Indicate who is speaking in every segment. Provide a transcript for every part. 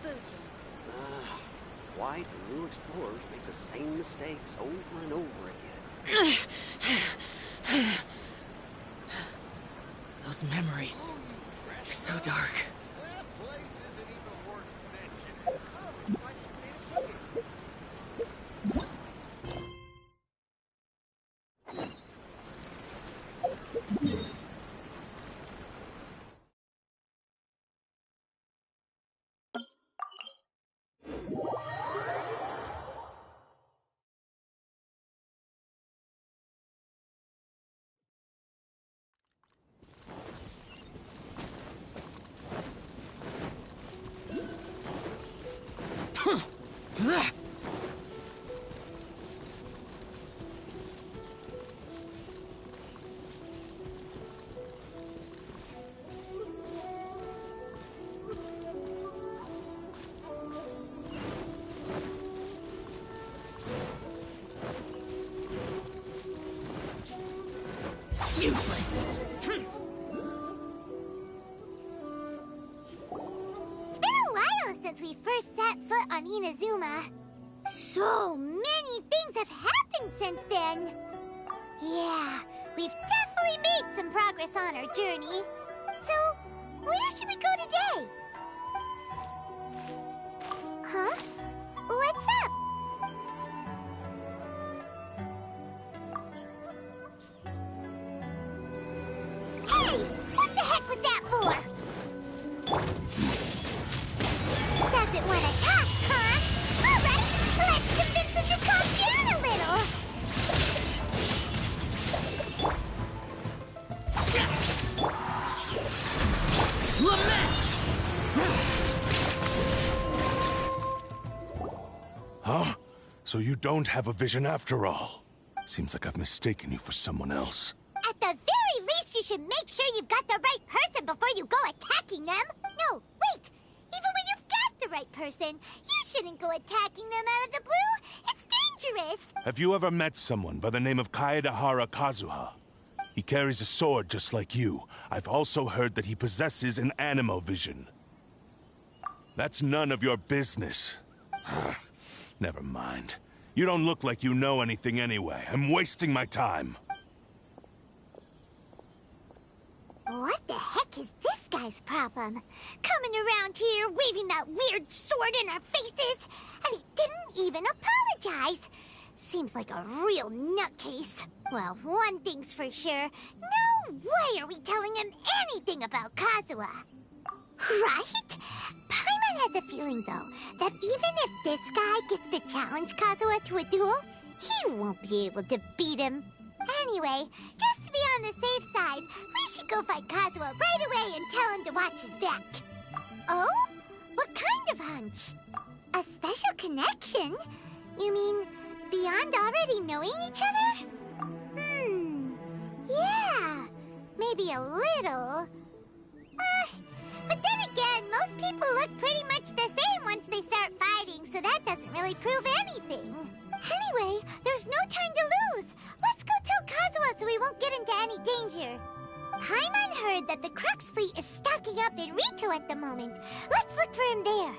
Speaker 1: booty.
Speaker 2: Why do new explorers make the same mistakes over and over again?
Speaker 3: Those memories. They're so dark.
Speaker 4: That place isn't even worth mentioning.
Speaker 3: Useless.
Speaker 5: It's been a while since we first set foot on Inazuma. So many things have happened since then. Yeah, we've definitely made some progress on our journey. So, where should we go today? Huh? What's up? Hey! What the heck was that for? Doesn't want to talk, huh? Alright, let's convince him to calm down a little.
Speaker 3: Lament!
Speaker 6: Huh? So you don't have a vision after all? Seems like I've mistaken you for someone else.
Speaker 5: At the very least, you should make sure you've got the right person before you go attacking them. No, wait! Even when you've got the right person, you shouldn't go attacking them out of the blue. It's dangerous.
Speaker 6: Have you ever met someone by the name of Kazuha? He carries a sword just like you. I've also heard that he possesses an animo vision. That's none of your business. Never mind. You don't look like you know anything anyway. I'm wasting my time.
Speaker 5: What the heck is this guy's problem? Coming around here, waving that weird sword in our faces, and he didn't even apologize. Seems like a real nutcase. Well, one thing's for sure. No way are we telling him anything about Kazuha. Right? Paimon has a feeling, though, that even if this guy gets to challenge Kazuha to a duel, he won't be able to beat him. Anyway, just to be on the safe side, we should go find Kazuha right away and tell him to watch his back. Oh? What kind of hunch? A special connection? You mean beyond already knowing each other? Yeah, maybe a little. But then again, most people look pretty much the same once they start fighting, so that doesn't really prove anything. Anyway, there's no time to lose. Let's go tell Kazuha so we won't get into any danger. Paimon heard that the Crux fleet is stocking up in Rito at the moment. Let's look for him there.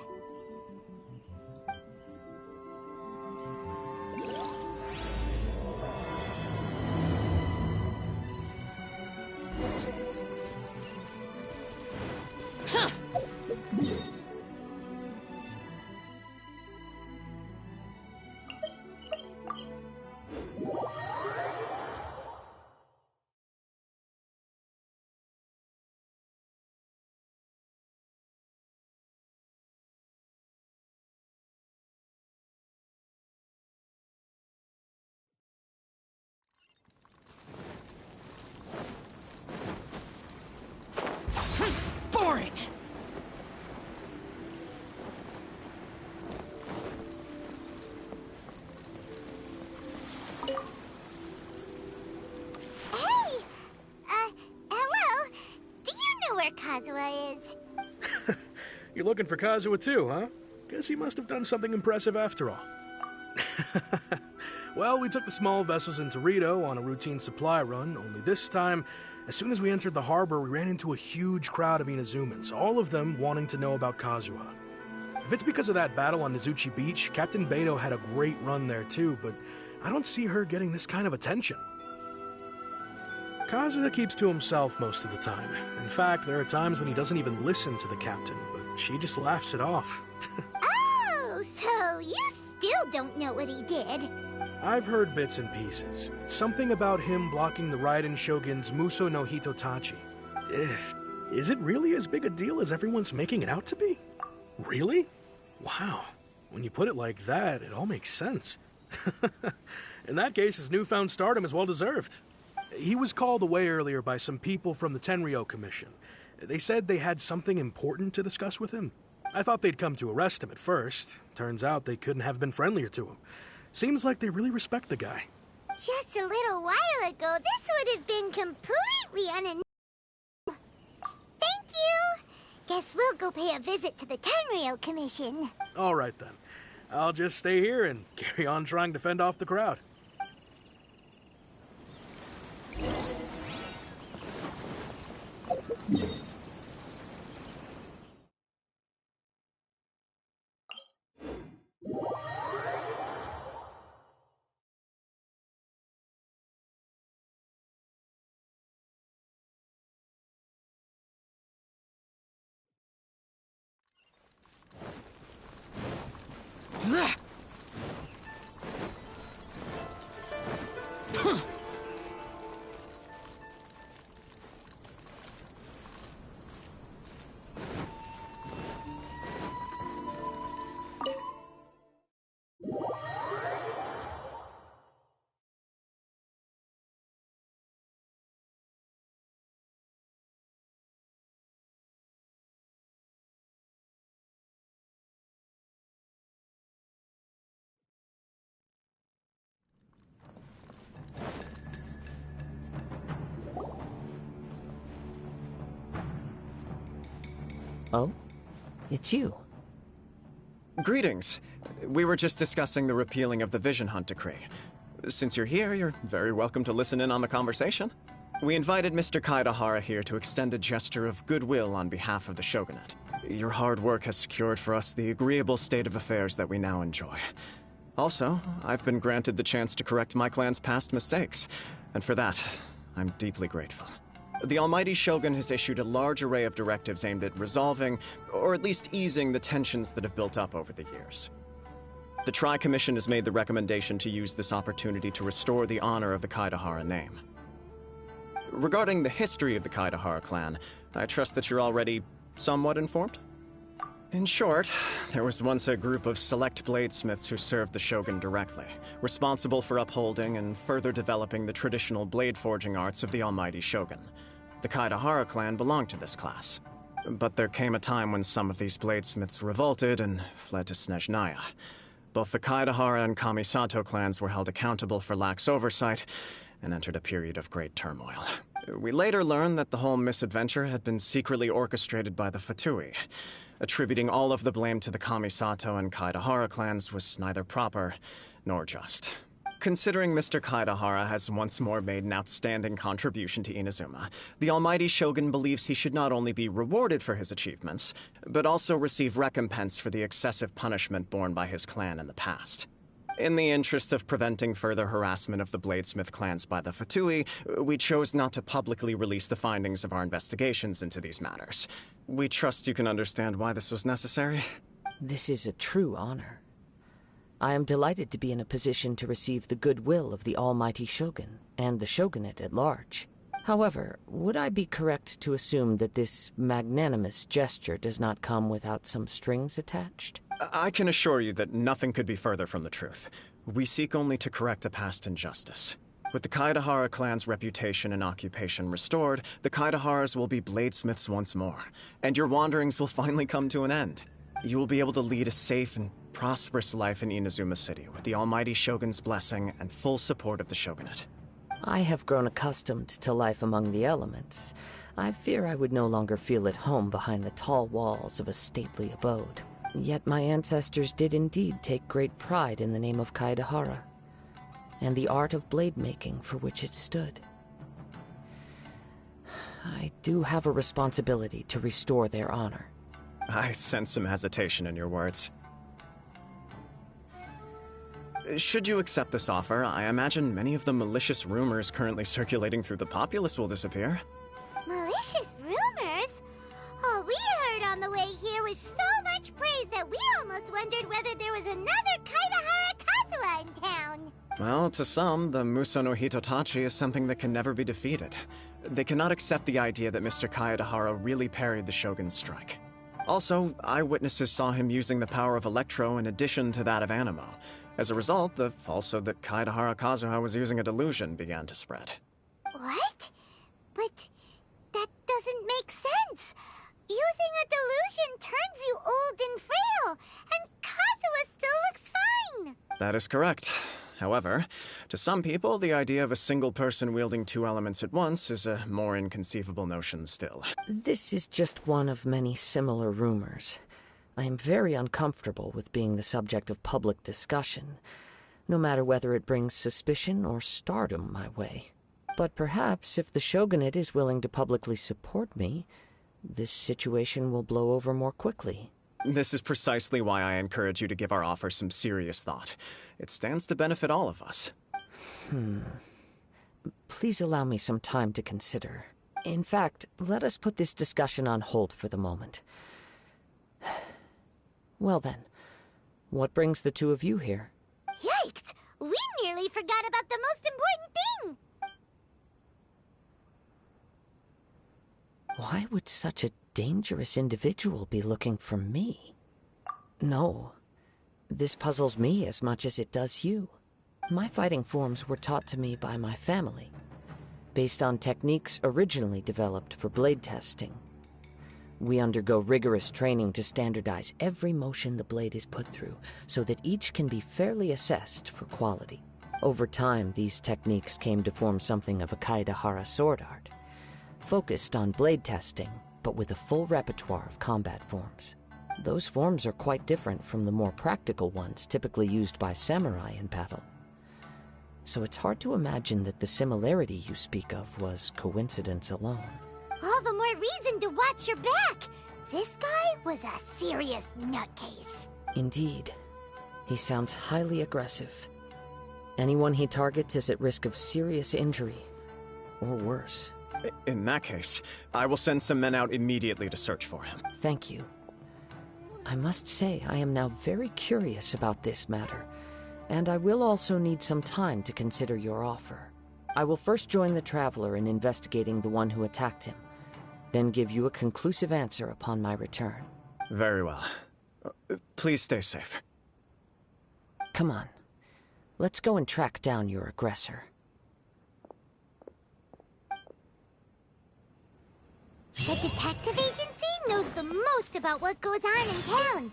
Speaker 3: Boring!
Speaker 5: Hey! Hello? Do you know where Kazuha is?
Speaker 7: You're looking for Kazuha too, huh? Guess he must have done something impressive after all. Well, we took the small vessels into Rito on a routine supply run, only this time, as soon as we entered the harbor, we ran into a huge crowd of Inazumans, all of them wanting to know about Kazuha. If it's because of that battle on Nizuchi Beach, Captain Beto had a great run there too, but I don't see her getting this kind of attention. Kazuha keeps to himself most of the time. In fact, there are times when he doesn't even listen to the captain, but she just laughs it off.
Speaker 5: Oh, so you still don't know what he did?
Speaker 7: I've heard bits and pieces. Something about him blocking the Raiden Shogun's Muso no Hitotachi. Is it really as big a deal as everyone's making it out to be? Really? Wow. When you put it like that, it all makes sense. In that case, his newfound stardom is well deserved. He was called away earlier by some people from the Tenryou Commission. They said they had something important to discuss with him. I thought they'd come to arrest him at first. Turns out they couldn't have been friendlier to him. Seems like they really respect the guy.
Speaker 5: Just a little while ago, this would have been completely unintentional. Thank you! Guess we'll go pay a visit to the Tenryou Commission.
Speaker 7: All right then. I'll just stay here and carry on trying to fend off the crowd.
Speaker 3: Oh? It's you.
Speaker 1: Greetings. We were just discussing the repealing of the Vision Hunt Decree. Since you're here, you're very welcome to listen in on the conversation. We invited Mr. Kaidahara here to extend a gesture of goodwill on behalf of the Shogunate. Your hard work has secured for us the agreeable state of affairs that we now enjoy. Also, I've been granted the chance to correct my clan's past mistakes, and for that, I'm deeply grateful. The Almighty Shogun has issued a large array of directives aimed at resolving, or at least easing, the tensions that have built up over the years. The Tri-Commission has made the recommendation to use this opportunity to restore the honor of the Kaidahara name. Regarding the history of the Kaidahara clan, I trust that you're already somewhat informed? In short, there was once a group of select bladesmiths who served the Shogun directly, responsible for upholding and further developing the traditional blade forging arts of the Almighty Shogun. The Kaidahara clan belonged to this class. But there came a time when some of these bladesmiths revolted and fled to Snezhnaya. Both the Kaidahara and Kamisato clans were held accountable for lax oversight and entered a period of great turmoil. We later learned that the whole misadventure had been secretly orchestrated by the Fatui. Attributing all of the blame to the Kamisato and Kaidahara clans was neither proper nor just. Considering Mr. Kaidahara has once more made an outstanding contribution to Inazuma, the Almighty Shogun believes he should not only be rewarded for his achievements, but also receive recompense for the excessive punishment borne by his clan in the past. In the interest of preventing further harassment of the bladesmith clans by the Fatui, we chose not to publicly release the findings of our investigations into these matters. We trust you can understand why this was necessary.
Speaker 3: This is a true honor. I am delighted to be in a position to receive the goodwill of the Almighty Shogun, and the Shogunate at large. However, would I be correct to assume that this magnanimous gesture does not come without some strings attached?
Speaker 1: I can assure you that nothing could be further from the truth. We seek only to correct a past injustice. With the Kaidahara clan's reputation and occupation restored, the Kaidaharas will be bladesmiths once more, and your wanderings will finally come to an end. You will be able to lead a safe and prosperous life in Inazuma City with the Almighty Shogun's blessing and full support of the Shogunate.
Speaker 3: I have grown accustomed to life among the elements. I fear I would no longer feel at home behind the tall walls of a stately abode. Yet my ancestors did indeed take great pride in the name of Kaidahara, and the art of blade making for which it stood. I do have a responsibility to restore their honor.
Speaker 1: I sense some hesitation in your words. Should you accept this offer, I imagine many of the malicious rumors currently circulating through the populace will disappear.
Speaker 5: Malicious rumors? All we heard on the way here was so much praise that we almost wondered whether there was another Kaidahara Kazuha in town.
Speaker 1: Well, to some, the Muso no Hitotachi is something that can never be defeated. They cannot accept the idea that Mr. Kaedahara really parried the Shogun's strike. Also, eyewitnesses saw him using the power of Electro in addition to that of Animo. As a result, the falsehood that Kaedahara Kazuha was using a delusion began to spread.
Speaker 5: What? But that doesn't make sense. Using a delusion turns you old and frail, and Kazuha still looks fine.
Speaker 1: That is correct. However, to some people, the idea of a single person wielding two elements at once is a more inconceivable notion still.
Speaker 3: This is just one of many similar rumors. I am very uncomfortable with being the subject of public discussion, no matter whether it brings suspicion or stardom my way. But perhaps if the Shogunate is willing to publicly support me, this situation will blow over more quickly.
Speaker 1: This is precisely why I encourage you to give our offer some serious thought. It stands to benefit all of us.
Speaker 3: Please allow me some time to consider. In fact, let us put this discussion on hold for the moment. Well then, what brings the two of you here?
Speaker 5: Yikes! We nearly forgot about the most important thing!
Speaker 3: Why would such a dangerous individual be looking for me? No, this puzzles me as much as it does you. My fighting forms were taught to me by my family, based on techniques originally developed for blade testing. We undergo rigorous training to standardize every motion the blade is put through, so that each can be fairly assessed for quality. Over time, these techniques came to form something of a Kaedahara sword art, focused on blade testing, but with a full repertoire of combat forms. Those forms are quite different from the more practical ones typically used by samurai in battle. So it's hard to imagine that the similarity you speak of was coincidence alone.
Speaker 5: All the more reason to watch your back! This guy was a serious nutcase.
Speaker 3: Indeed. He sounds highly aggressive. Anyone he targets is at risk of serious injury, or worse.
Speaker 1: In that case, I will send some men out immediately to search for him.
Speaker 3: Thank you. I must say I am now very curious about this matter, and I will also need some time to consider your offer. I will first join the Traveler in investigating the one who attacked him, then give you a conclusive answer upon my return.
Speaker 1: Very well. Please stay safe.
Speaker 3: Come on. Let's go and track down your aggressor.
Speaker 5: The detective agency knows the most about what goes on in town.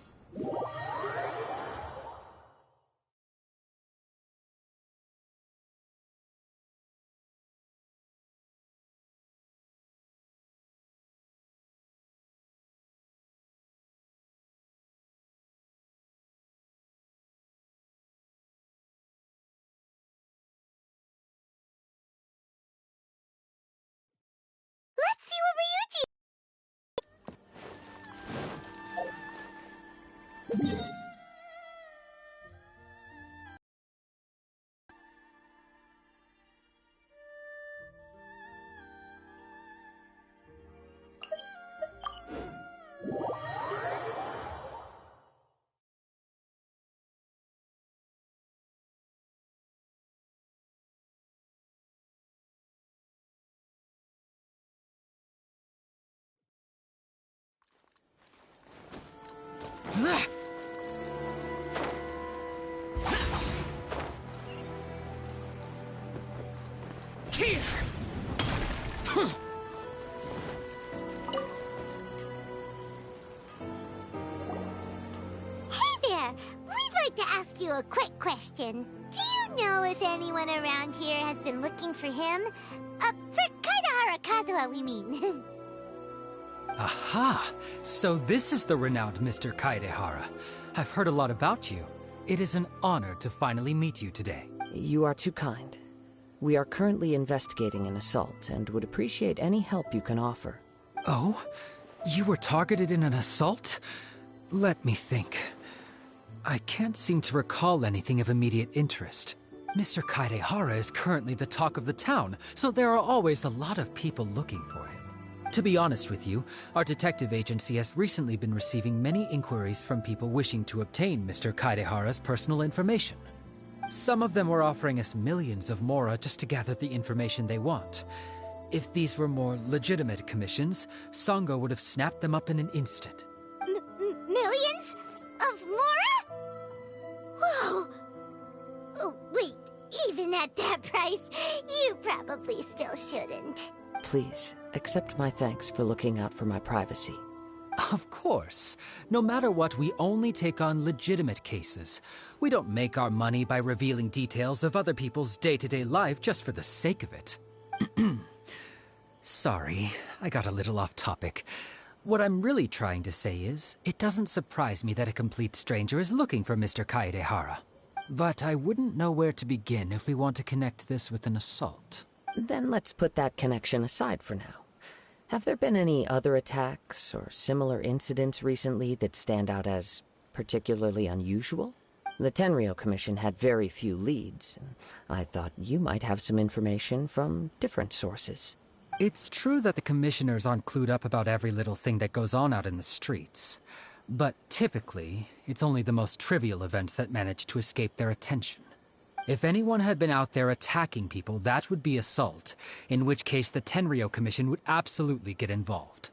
Speaker 5: Let's see what Ryuji... Hey there! We'd like to ask you a quick question. Do you know if anyone around here has been looking for him? For Kaidahara Kazuha, we mean.
Speaker 8: Aha! So this is the renowned Mr. Kaedehara. I've heard a lot about you. It is an honor to finally meet you today.
Speaker 3: You are too kind. We are currently investigating an assault and would appreciate any help you can offer.
Speaker 8: Oh? You were targeted in an assault? Let me think. I can't seem to recall anything of immediate interest. Mr. Kaidehara is currently the talk of the town, so there are always a lot of people looking for him. To be honest with you, our detective agency has recently been receiving many inquiries from people wishing to obtain Mr. Kaidehara's personal information. Some of them were offering us millions of mora just to gather the information they want. If these were more legitimate commissions, Sango would have snapped them up in an instant.
Speaker 5: Millions? Of mora? Whoa! Oh, wait, even at that price, you probably still shouldn't.
Speaker 3: Please, accept my thanks for looking out for my privacy.
Speaker 8: Of course. No matter what, we only take on legitimate cases. We don't make our money by revealing details of other people's day-to-day life just for the sake of it. Sorry, I got a little off topic. What I'm really trying to say is, it doesn't surprise me that a complete stranger is looking for Mr. Kaedehara. But I wouldn't know where to begin if we want to connect this with an assault.
Speaker 3: Then let's put that connection aside for now. Have there been any other attacks or similar incidents recently that stand out as particularly unusual? The Tenryou Commission had very few leads, and I thought you might have some information from different sources.
Speaker 8: It's true that the commissioners aren't clued up about every little thing that goes on out in the streets. But typically, it's only the most trivial events that manage to escape their attention. If anyone had been out there attacking people, that would be assault, in which case the Tenryou Commission would absolutely get involved.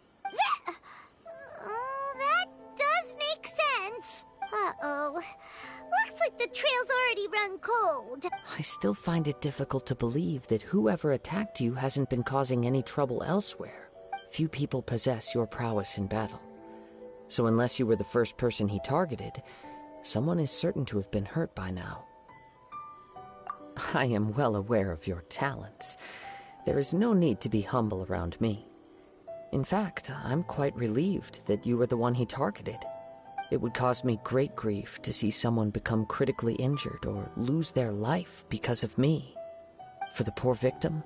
Speaker 5: That does make sense. Uh-oh. Looks like the trail's already run cold.
Speaker 3: I still find it difficult to believe that whoever attacked you hasn't been causing any trouble elsewhere. Few people possess your prowess in battle. So unless you were the first person he targeted, someone is certain to have been hurt by now. I am well aware of your talents. There is no need to be humble around me. In fact, I'm quite relieved that you were the one he targeted. It would cause me great grief to see someone become critically injured or lose their life because of me. For the poor victim,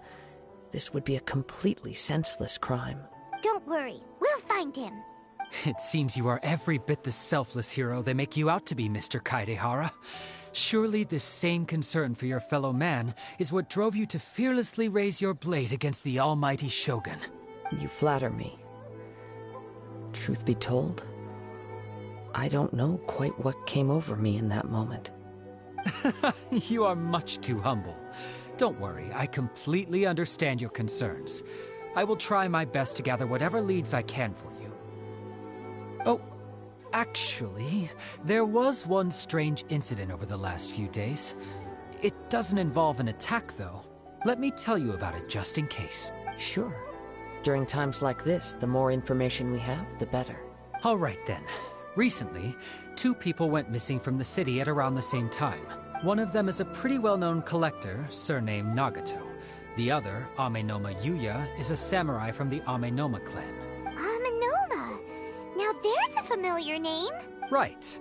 Speaker 3: this would be a completely senseless crime.
Speaker 5: Don't worry, we'll find him.
Speaker 8: It seems you are every bit the selfless hero they make you out to be, Mr. Kaedehara. Surely this same concern for your fellow man is what drove you to fearlessly raise your blade against the almighty Shogun.
Speaker 3: You flatter me. Truth be told, I don't know quite what came over me in that moment.
Speaker 8: You are much too humble. Don't worry, I completely understand your concerns. I will try my best to gather whatever leads I can for you. Oh, actually, there was one strange incident over the last few days. It doesn't involve an attack, though. Let me tell you about it just in case.
Speaker 3: Sure. During times like this, the more information we have, the better.
Speaker 8: All right, then. Recently, 2 people went missing from the city at around the same time. One of them is a pretty well-known collector, surnamed Nagato. The other, Amenoma Yuya, is a samurai from the Amenoma clan.
Speaker 5: Amenoma! Now there's a familiar name.
Speaker 8: Right.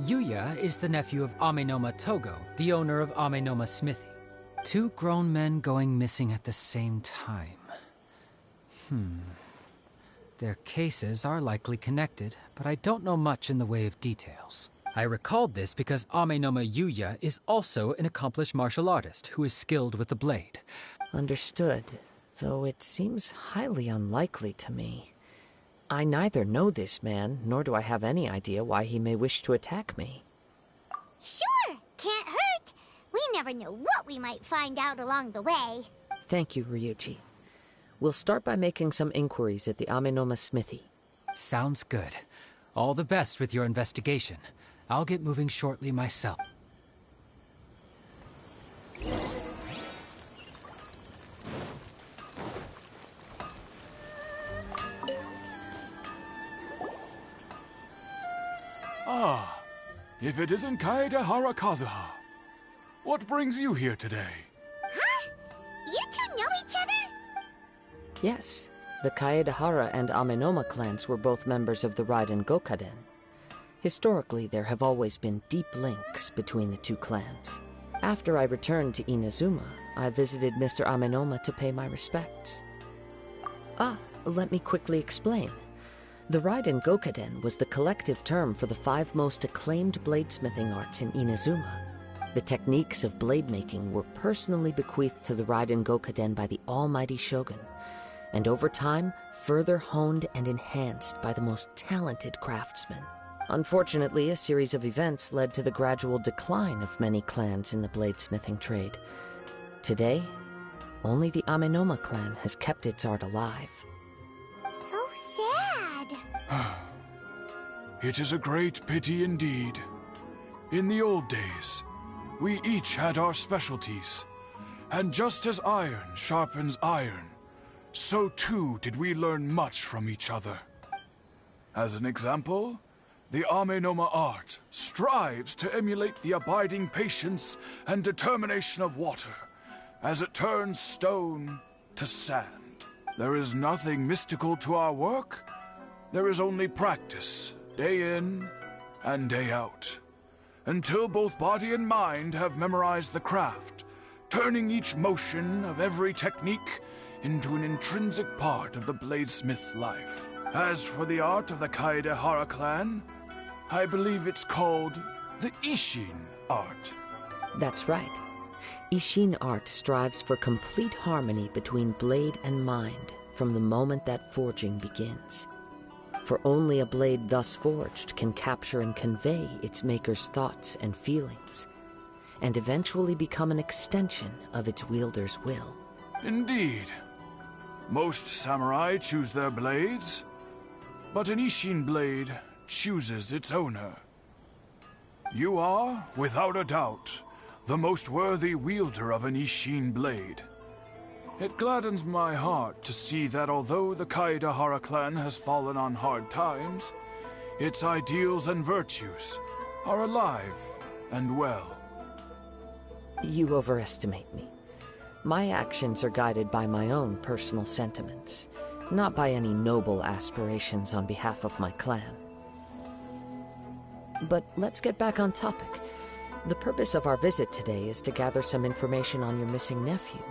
Speaker 8: Yuya is the nephew of Amenoma Togo, the owner of Amenoma Smithy. 2 grown men going missing at the same time. Their cases are likely connected, but I don't know much in the way of details. I recalled this because Amenoma Yuya is also an accomplished martial artist who is skilled with the blade.
Speaker 3: Understood, though it seems highly unlikely to me. I neither know this man, nor do I have any idea why he may wish to attack me.
Speaker 5: Sure, can't hurt. We never know what we might find out along the way.
Speaker 3: Thank you, Ryuji. We'll start by making some inquiries at the Amenoma Smithy.
Speaker 8: Sounds good. All the best with your investigation. I'll get moving shortly myself.
Speaker 9: Ah, if it isn't Kaedehara Kazuha. What brings you here today?
Speaker 5: Huh? You two know each other?
Speaker 3: Yes, the Kaedehara and Amenoma clans were both members of the Raiden Gokaden. Historically, there have always been deep links between the 2 clans. After I returned to Inazuma, I visited Mr. Amenoma to pay my respects. Let me quickly explain. The Raiden Gokaden was the collective term for the 5 most acclaimed bladesmithing arts in Inazuma. The techniques of blade making were personally bequeathed to the Raiden Gokaden by the almighty Shogun, and over time, further honed and enhanced by the most talented craftsmen. Unfortunately, a series of events led to the gradual decline of many clans in the bladesmithing trade. Today, only the Amenoma clan has kept its art alive.
Speaker 5: So sad.
Speaker 9: It is a great pity indeed. In the old days, we each had our specialties, and just as iron sharpens iron, so too did we learn much from each other. As an example, the Amenoma art strives to emulate the abiding patience and determination of water as it turns stone to sand. There is nothing mystical to our work. There is only practice, day in and day out, until both body and mind have memorized the craft, turning each motion of every technique into an intrinsic part of the bladesmith's life. As for the art of the Kaedehara clan, I believe it's called the Ishin art.
Speaker 3: That's right. Ishin art strives for complete harmony between blade and mind from the moment that forging begins. For only a blade thus forged can capture and convey its maker's thoughts and feelings, and eventually become an extension of its wielder's will.
Speaker 9: Indeed. Most samurai choose their blades, but an Ishin blade chooses its owner. You are, without a doubt, the most worthy wielder of an Ishin blade. It gladdens my heart to see that although the Kaedehara clan has fallen on hard times, its ideals and virtues are alive and well.
Speaker 3: You overestimate me. My actions are guided by my own personal sentiments, not by any noble aspirations on behalf of my clan. But let's get back on topic. The purpose of our visit today is to gather some information on your missing nephew.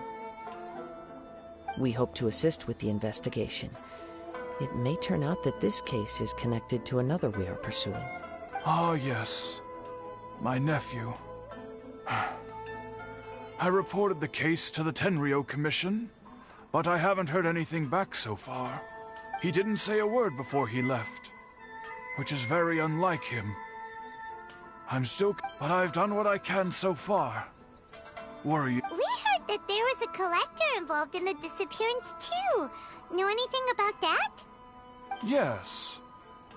Speaker 3: We hope to assist with the investigation. It may turn out that this case is connected to another we are pursuing.
Speaker 9: Ah, yes. My nephew. I reported the case to the Tenryo Commission, but I haven't heard anything back so far. He didn't say a word before he left, which is very unlike him. But I've done what I can so far. Worry.
Speaker 5: We heard that there was a collector involved in the disappearance too. Know anything about that?
Speaker 9: Yes.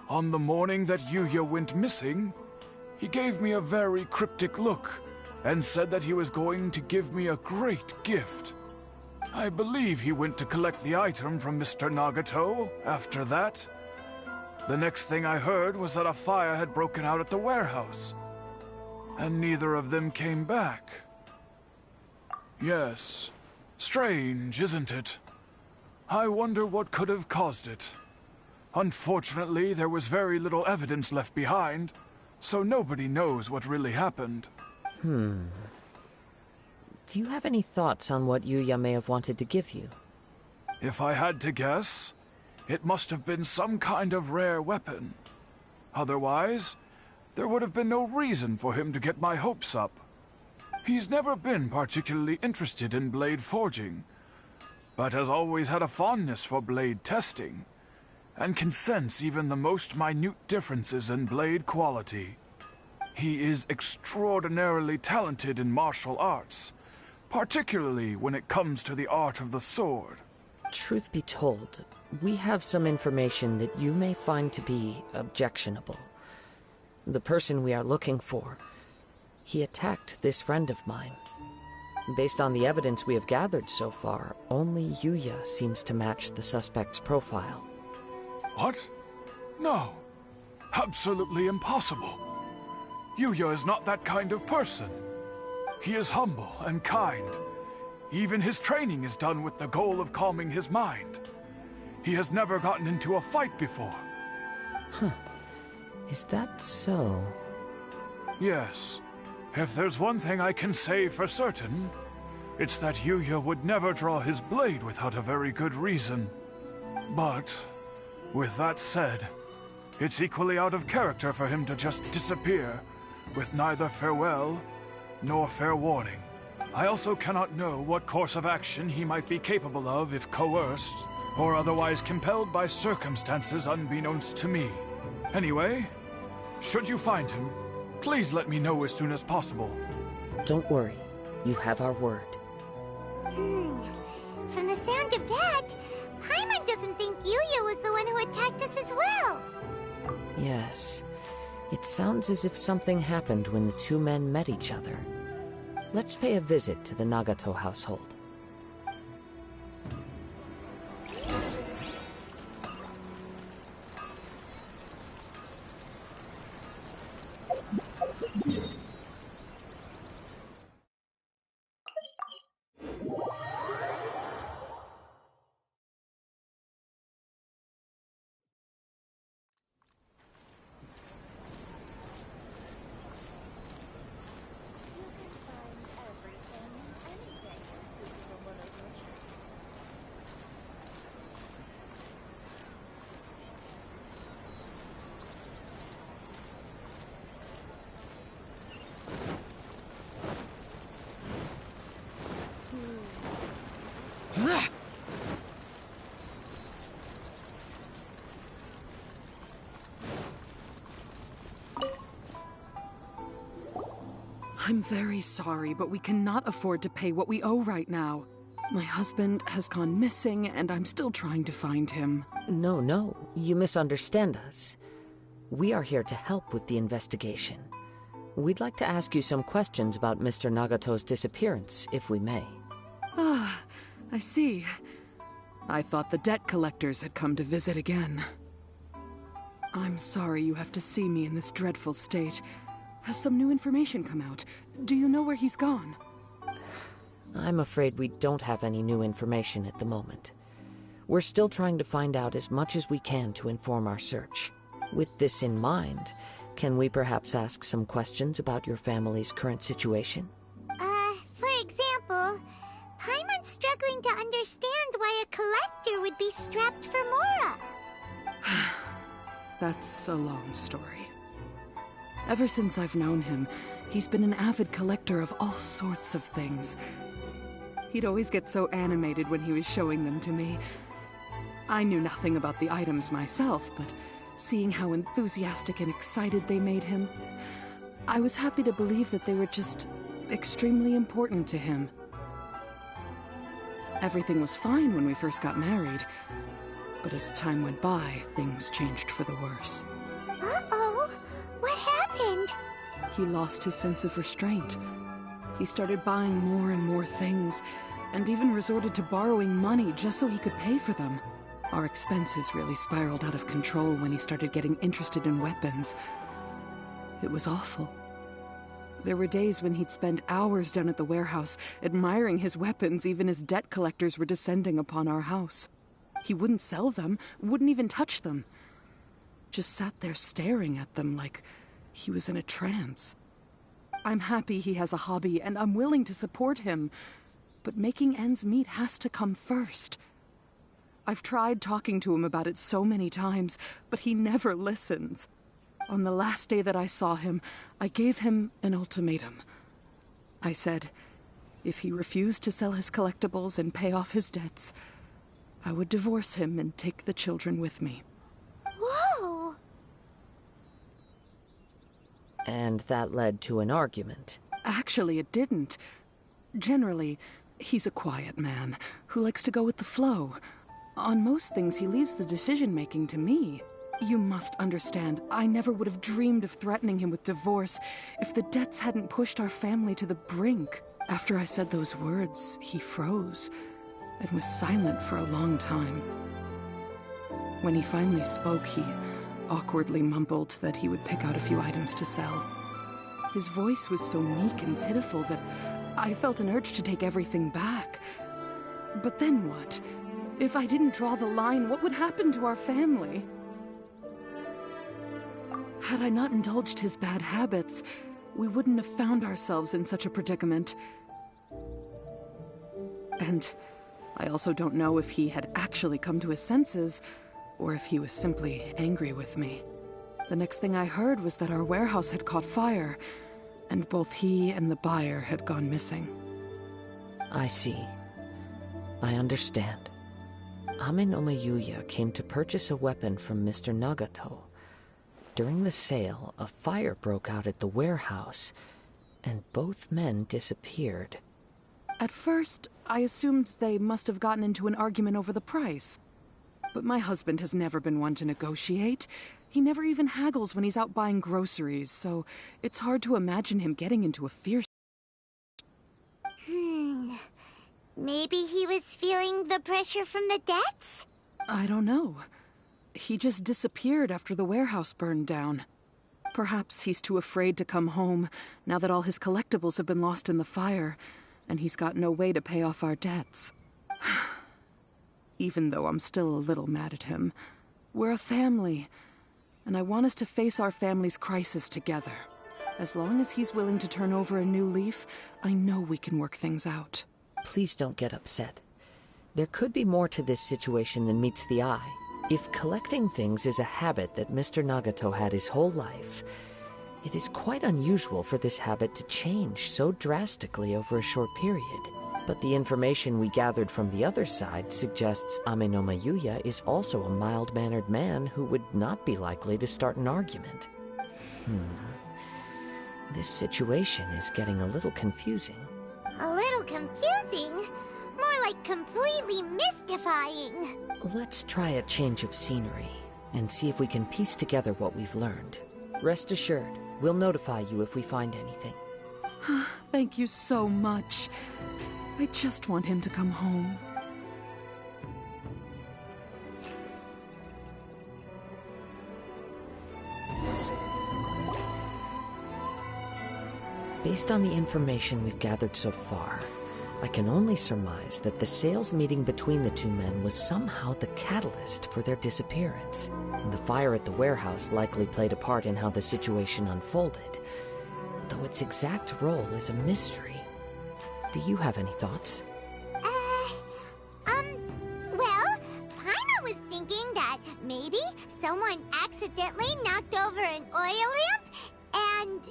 Speaker 9: On the morning that Yuya went missing, he gave me a very cryptic look and said that he was going to give me a great gift. I believe he went to collect the item from Mr. Nagato after that. The next thing I heard was that a fire had broken out at the warehouse, and neither of them came back. Yes. Strange, isn't it? I wonder what could have caused it. Unfortunately, there was very little evidence left behind, so nobody knows what really happened.
Speaker 3: Do you have any thoughts on what Yuya may have wanted to give you?
Speaker 9: If I had to guess, it must have been some kind of rare weapon. Otherwise, there would have been no reason for him to get my hopes up. He's never been particularly interested in blade forging, but has always had a fondness for blade testing, and can sense even the most minute differences in blade quality. He is extraordinarily talented in martial arts, particularly when it comes to the art of the sword.
Speaker 3: Truth be told, we have some information that you may find to be objectionable. The person we are looking for, he attacked this friend of mine. Based on the evidence we have gathered so far, only Yuya seems to match the suspect's profile.
Speaker 9: What? No. Absolutely impossible. Yuya is not that kind of person. He is humble and kind. Even his training is done with the goal of calming his mind. He has never gotten into a fight before.
Speaker 3: Is that so?
Speaker 9: Yes. If there's one thing I can say for certain, it's that Yuya would never draw his blade without a very good reason. But With that said, it's equally out of character for him to just disappear, with neither farewell nor fair warning. I also cannot know what course of action he might be capable of if coerced, or otherwise compelled by circumstances unbeknownst to me. Anyway, should you find him, please let me know as soon as possible.
Speaker 3: Don't worry. You have our word.
Speaker 5: From the sound of that, Paimon doesn't think Yuya was the one who attacked us as well.
Speaker 3: Yes. It sounds as if something happened when the two men met each other. Let's pay a visit to the Nagato household.
Speaker 10: I'm very sorry, but we cannot afford to pay what we owe right now. My husband has gone missing, and I'm still trying to find him.
Speaker 3: No, you misunderstand us. We are here to help with the investigation. We'd like to ask you some questions about Mr. Nagato's disappearance, if we may.
Speaker 10: Ah, I see. I thought the debt collectors had come to visit again. I'm sorry you have to see me in this dreadful state. Has some new information come out? Do you know where he's gone?
Speaker 3: I'm afraid we don't have any new information at the moment. We're still trying to find out as much as we can to inform our search. With this in mind, can we perhaps ask some questions about your family's current situation?
Speaker 5: For example, Paimon's struggling to understand why a collector would be strapped for Mora.
Speaker 10: That's a long story. Ever since I've known him, he's been an avid collector of all sorts of things. He'd always get so animated when he was showing them to me. I knew nothing about the items myself, but seeing how enthusiastic and excited they made him, I was happy to believe that they were just extremely important to him. Everything was fine when we first got married, but as time went by, things changed for the worse.
Speaker 5: Uh-oh! What happened?
Speaker 10: He lost his sense of restraint. He started buying more and more things, and even resorted to borrowing money just so he could pay for them. Our expenses really spiraled out of control when he started getting interested in weapons. It was awful. There were days when he'd spend hours down at the warehouse, admiring his weapons even as debt collectors were descending upon our house. He wouldn't sell them, wouldn't even touch them. Just sat there staring at them like he was in a trance. I'm happy he has a hobby, and I'm willing to support him. But making ends meet has to come first. I've tried talking to him about it so many times, but he never listens. On the last day that I saw him, I gave him an ultimatum. I said, if he refused to sell his collectibles and pay off his debts, I would divorce him and take the children with me.
Speaker 5: Whoa!
Speaker 3: And that led to an argument.
Speaker 10: Actually, it didn't. Generally, he's a quiet man who likes to go with the flow. On most things, he leaves the decision-making to me. You must understand, I never would have dreamed of threatening him with divorce if the debts hadn't pushed our family to the brink. After I said those words, he froze and was silent for a long time. When he finally spoke, he awkwardly mumbled that he would pick out a few items to sell. His voice was so meek and pitiful that I felt an urge to take everything back. But then what? If I didn't draw the line, what would happen to our family? Had I not indulged his bad habits, we wouldn't have found ourselves in such a predicament. And I also don't know if he had actually come to his senses, or if he was simply angry with me. The next thing I heard was that our warehouse had caught fire, and both he and the buyer had gone missing.
Speaker 3: I see. I understand. Amin Omayuya came to purchase a weapon from Mr. Nagato. During the sale, a fire broke out at the warehouse, and both men disappeared.
Speaker 10: At first, I assumed they must have gotten into an argument over the price. But my husband has never been one to negotiate. He never even haggles when he's out buying groceries, so it's hard to imagine him getting into a fierce...
Speaker 5: Maybe he was feeling the pressure from the debts?
Speaker 10: I don't know. He just disappeared after the warehouse burned down. Perhaps he's too afraid to come home, now that all his collectibles have been lost in the fire, and he's got no way to pay off our debts. Even though I'm still a little mad at him. We're a family, and I want us to face our family's crisis together. As long as he's willing to turn over a new leaf, I know we can work things out.
Speaker 3: Please don't get upset. There could be more to this situation than meets the eye. If collecting things is a habit that Mr. Nagato had his whole life, it is quite unusual for this habit to change so drastically over a short period. But the information we gathered from the other side suggests Ame no Mayuya is also a mild-mannered man who would not be likely to start an argument. This situation is getting a little confusing.
Speaker 5: A little confusing? More like completely mystifying.
Speaker 3: Let's try a change of scenery and see if we can piece together what we've learned. Rest assured, we'll notify you if we find anything.
Speaker 10: Thank you so much. I just want him to come home.
Speaker 3: Based on the information we've gathered so far, I can only surmise that the sales meeting between the two men was somehow the catalyst for their disappearance. The fire at the warehouse likely played a part in how the situation unfolded, though its exact role is a mystery. Do you have any thoughts?
Speaker 5: Well, Paimon was thinking that maybe someone accidentally knocked over an oil lamp and,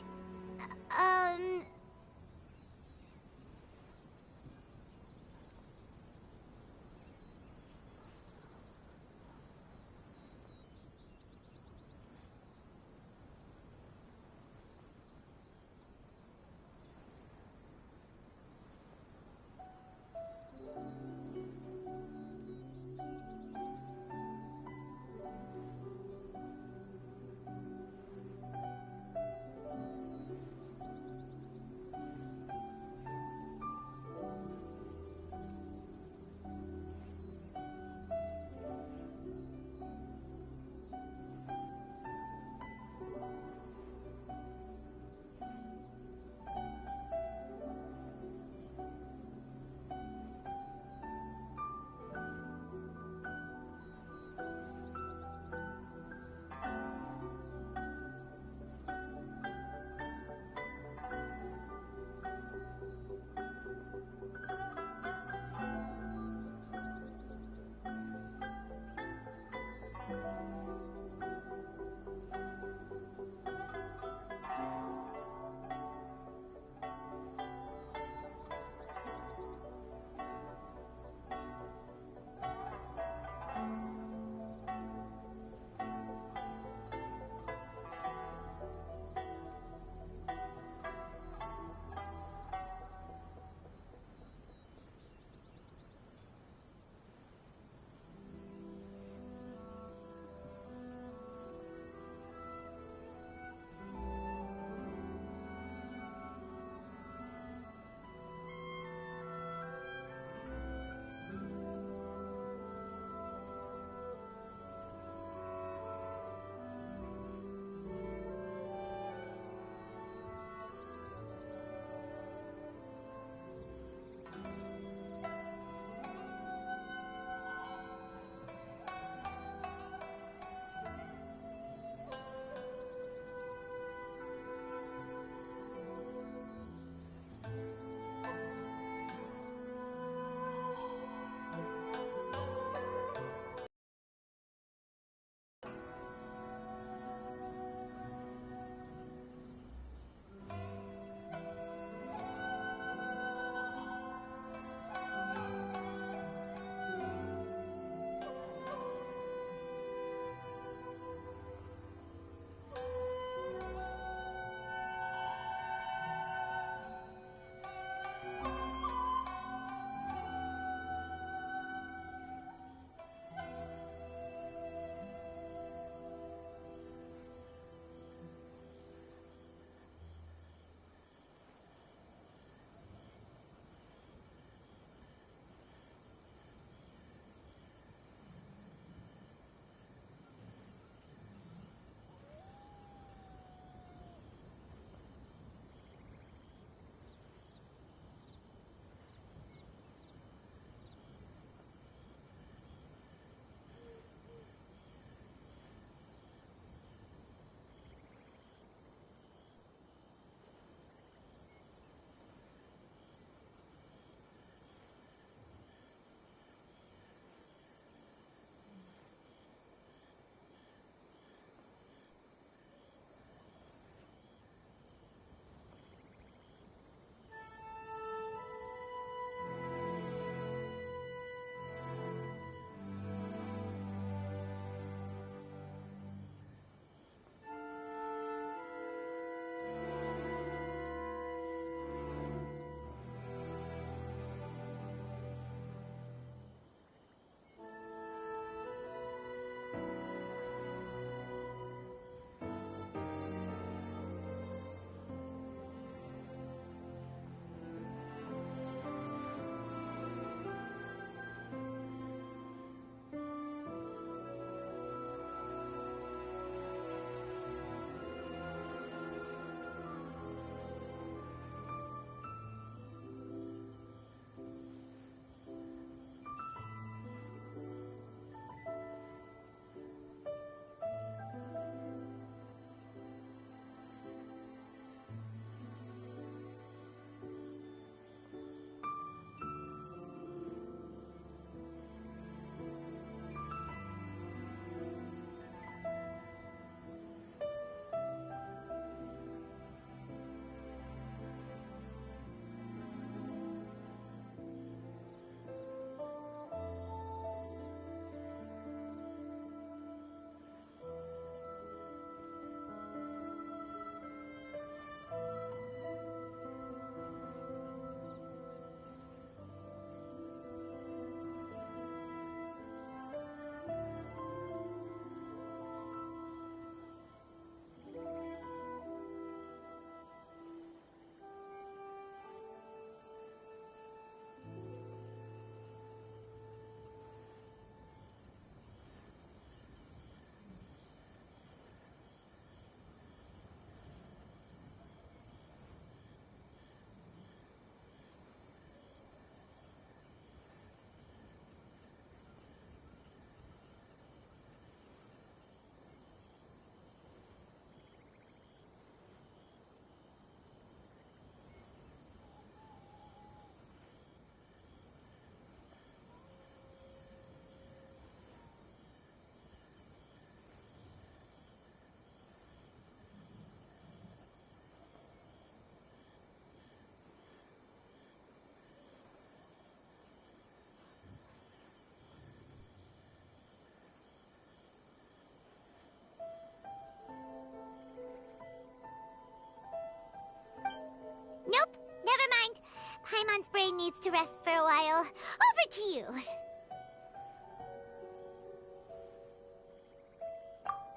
Speaker 5: Paimon's brain needs to rest for a while. Over to you.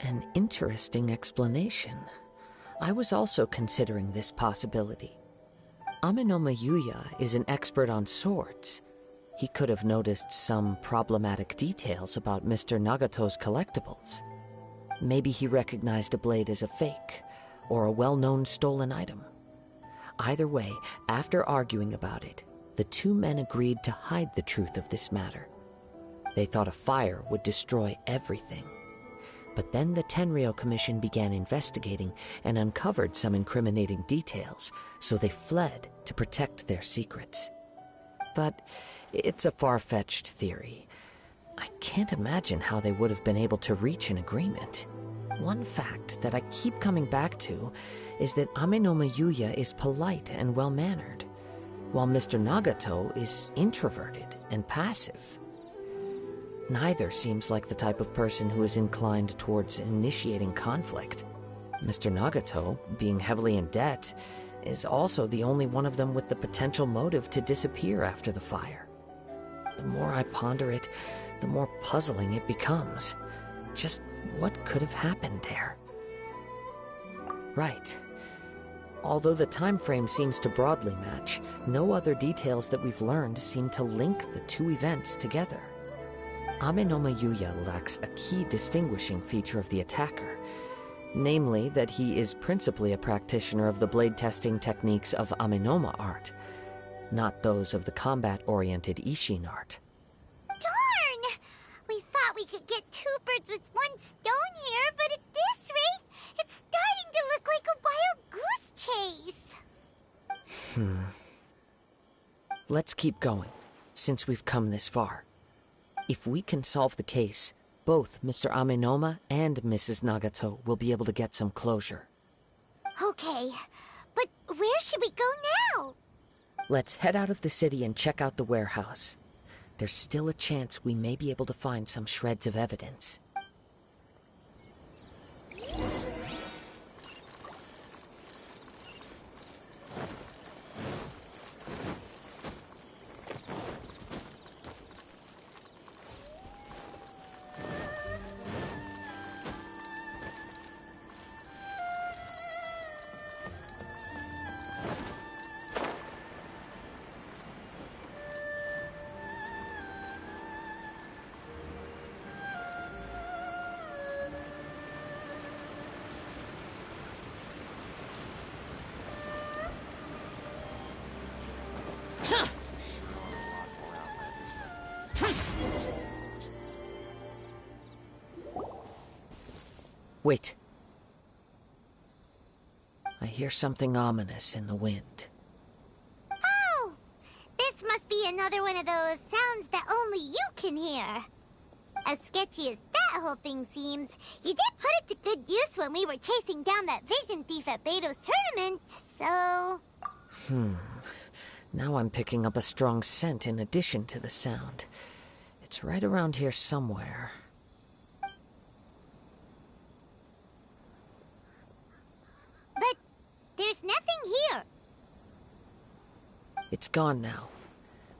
Speaker 3: An interesting explanation. I was also considering this possibility. Amenoma Yuya is an expert on swords. He could have noticed some problematic details about Mr. Nagato's collectibles. Maybe he recognized a blade as a fake, or a well-known stolen item. Either way, after arguing about it, the two men agreed to hide the truth of this matter. They thought a fire would destroy everything. But then the Tenryou Commission began investigating and uncovered some incriminating details, so they fled to protect their secrets. But it's a far-fetched theory. I can't imagine how they would have been able to reach an agreement. One fact that I keep coming back to is that Amenoma Yuya is polite and well-mannered, while Mr. Nagato is introverted and passive. Neither seems like the type of person who is inclined towards initiating conflict. Mr. Nagato, being heavily in debt, is also the only one of them with the potential motive to disappear after the fire. The more I ponder it, the more puzzling it becomes. Just what could have happened there? Right. Although the time frame seems to broadly match, no other details that we've learned seem to link the two events together. Amenoma Yuya lacks a key distinguishing feature of the attacker, namely that he is principally a practitioner of the blade testing techniques of Amenoma art, not those of the combat-oriented Ishin art.
Speaker 5: Darn! We thought we could get two birds with one stone here, but at this rate, it's starting to look like a wild goose chase.
Speaker 3: Let's keep going, since we've come this far. If we can solve the case, both Mr. Amenoma and Mrs. Nagato will be able to get some closure.
Speaker 5: Okay, but where should we go now?
Speaker 3: Let's head out of the city and check out the warehouse. There's still a chance we may be able to find some shreds of evidence. Wait. I hear something ominous in the wind.
Speaker 5: Oh! This must be another one of those sounds that only you can hear. As sketchy as that whole thing seems, you did put it to good use when we were chasing down that vision thief at Beto's tournament, so...
Speaker 3: Now I'm picking up a strong scent in addition to the sound. It's right around here somewhere.
Speaker 5: But there's nothing here.
Speaker 3: It's gone now,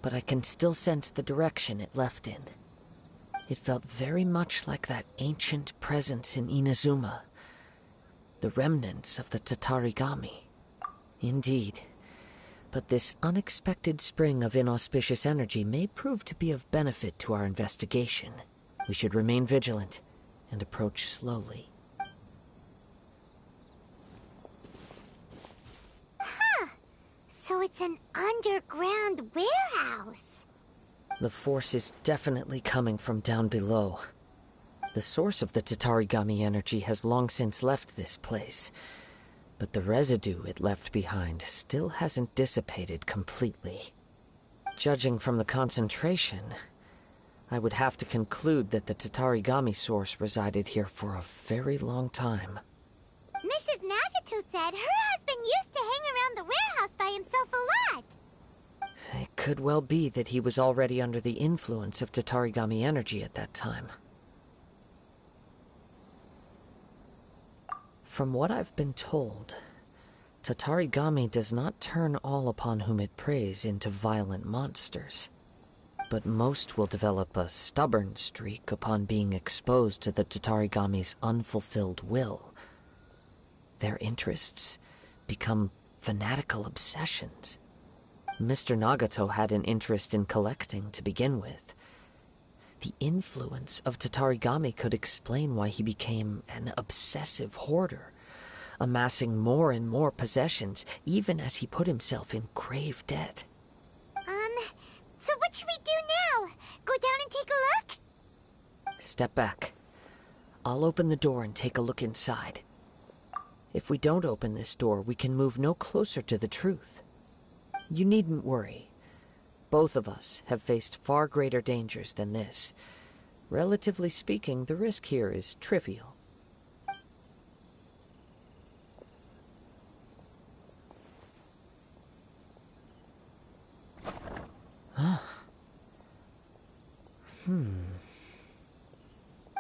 Speaker 3: but I can still sense the direction it left in. It felt very much like that ancient presence in Inazuma. The remnants of the Tatarigami. Indeed. But this unexpected spring of inauspicious energy may prove to be of benefit to our investigation. We should remain vigilant and approach slowly.
Speaker 5: So it's an underground warehouse.
Speaker 3: The force is definitely coming from down below. The source of the Tatarigami energy has long since left this place, but the residue it left behind still hasn't dissipated completely. Judging from the concentration, I would have to conclude that the Tatarigami source resided here for a very long time.
Speaker 5: Mrs. Nagato said her husband used to hang around the warehouse by himself a lot.
Speaker 3: It could well be that he was already under the influence of Tatarigami energy at that time. From what I've been told, Tatarigami does not turn all upon whom it preys into violent monsters. But most will develop a stubborn streak upon being exposed to the Tatarigami's unfulfilled will. Their interests become fanatical obsessions. Mr. Nagato had an interest in collecting to begin with. The influence of Tatarigami could explain why he became an obsessive hoarder, amassing more and more possessions even as he put himself in grave debt.
Speaker 5: So what should we do now? Go down and take a look?
Speaker 3: Step back. I'll open the door and take a look inside. If we don't open this door, we can move no closer to the truth. You needn't worry. Both of us have faced far greater dangers than this. Relatively speaking, the risk here is trivial.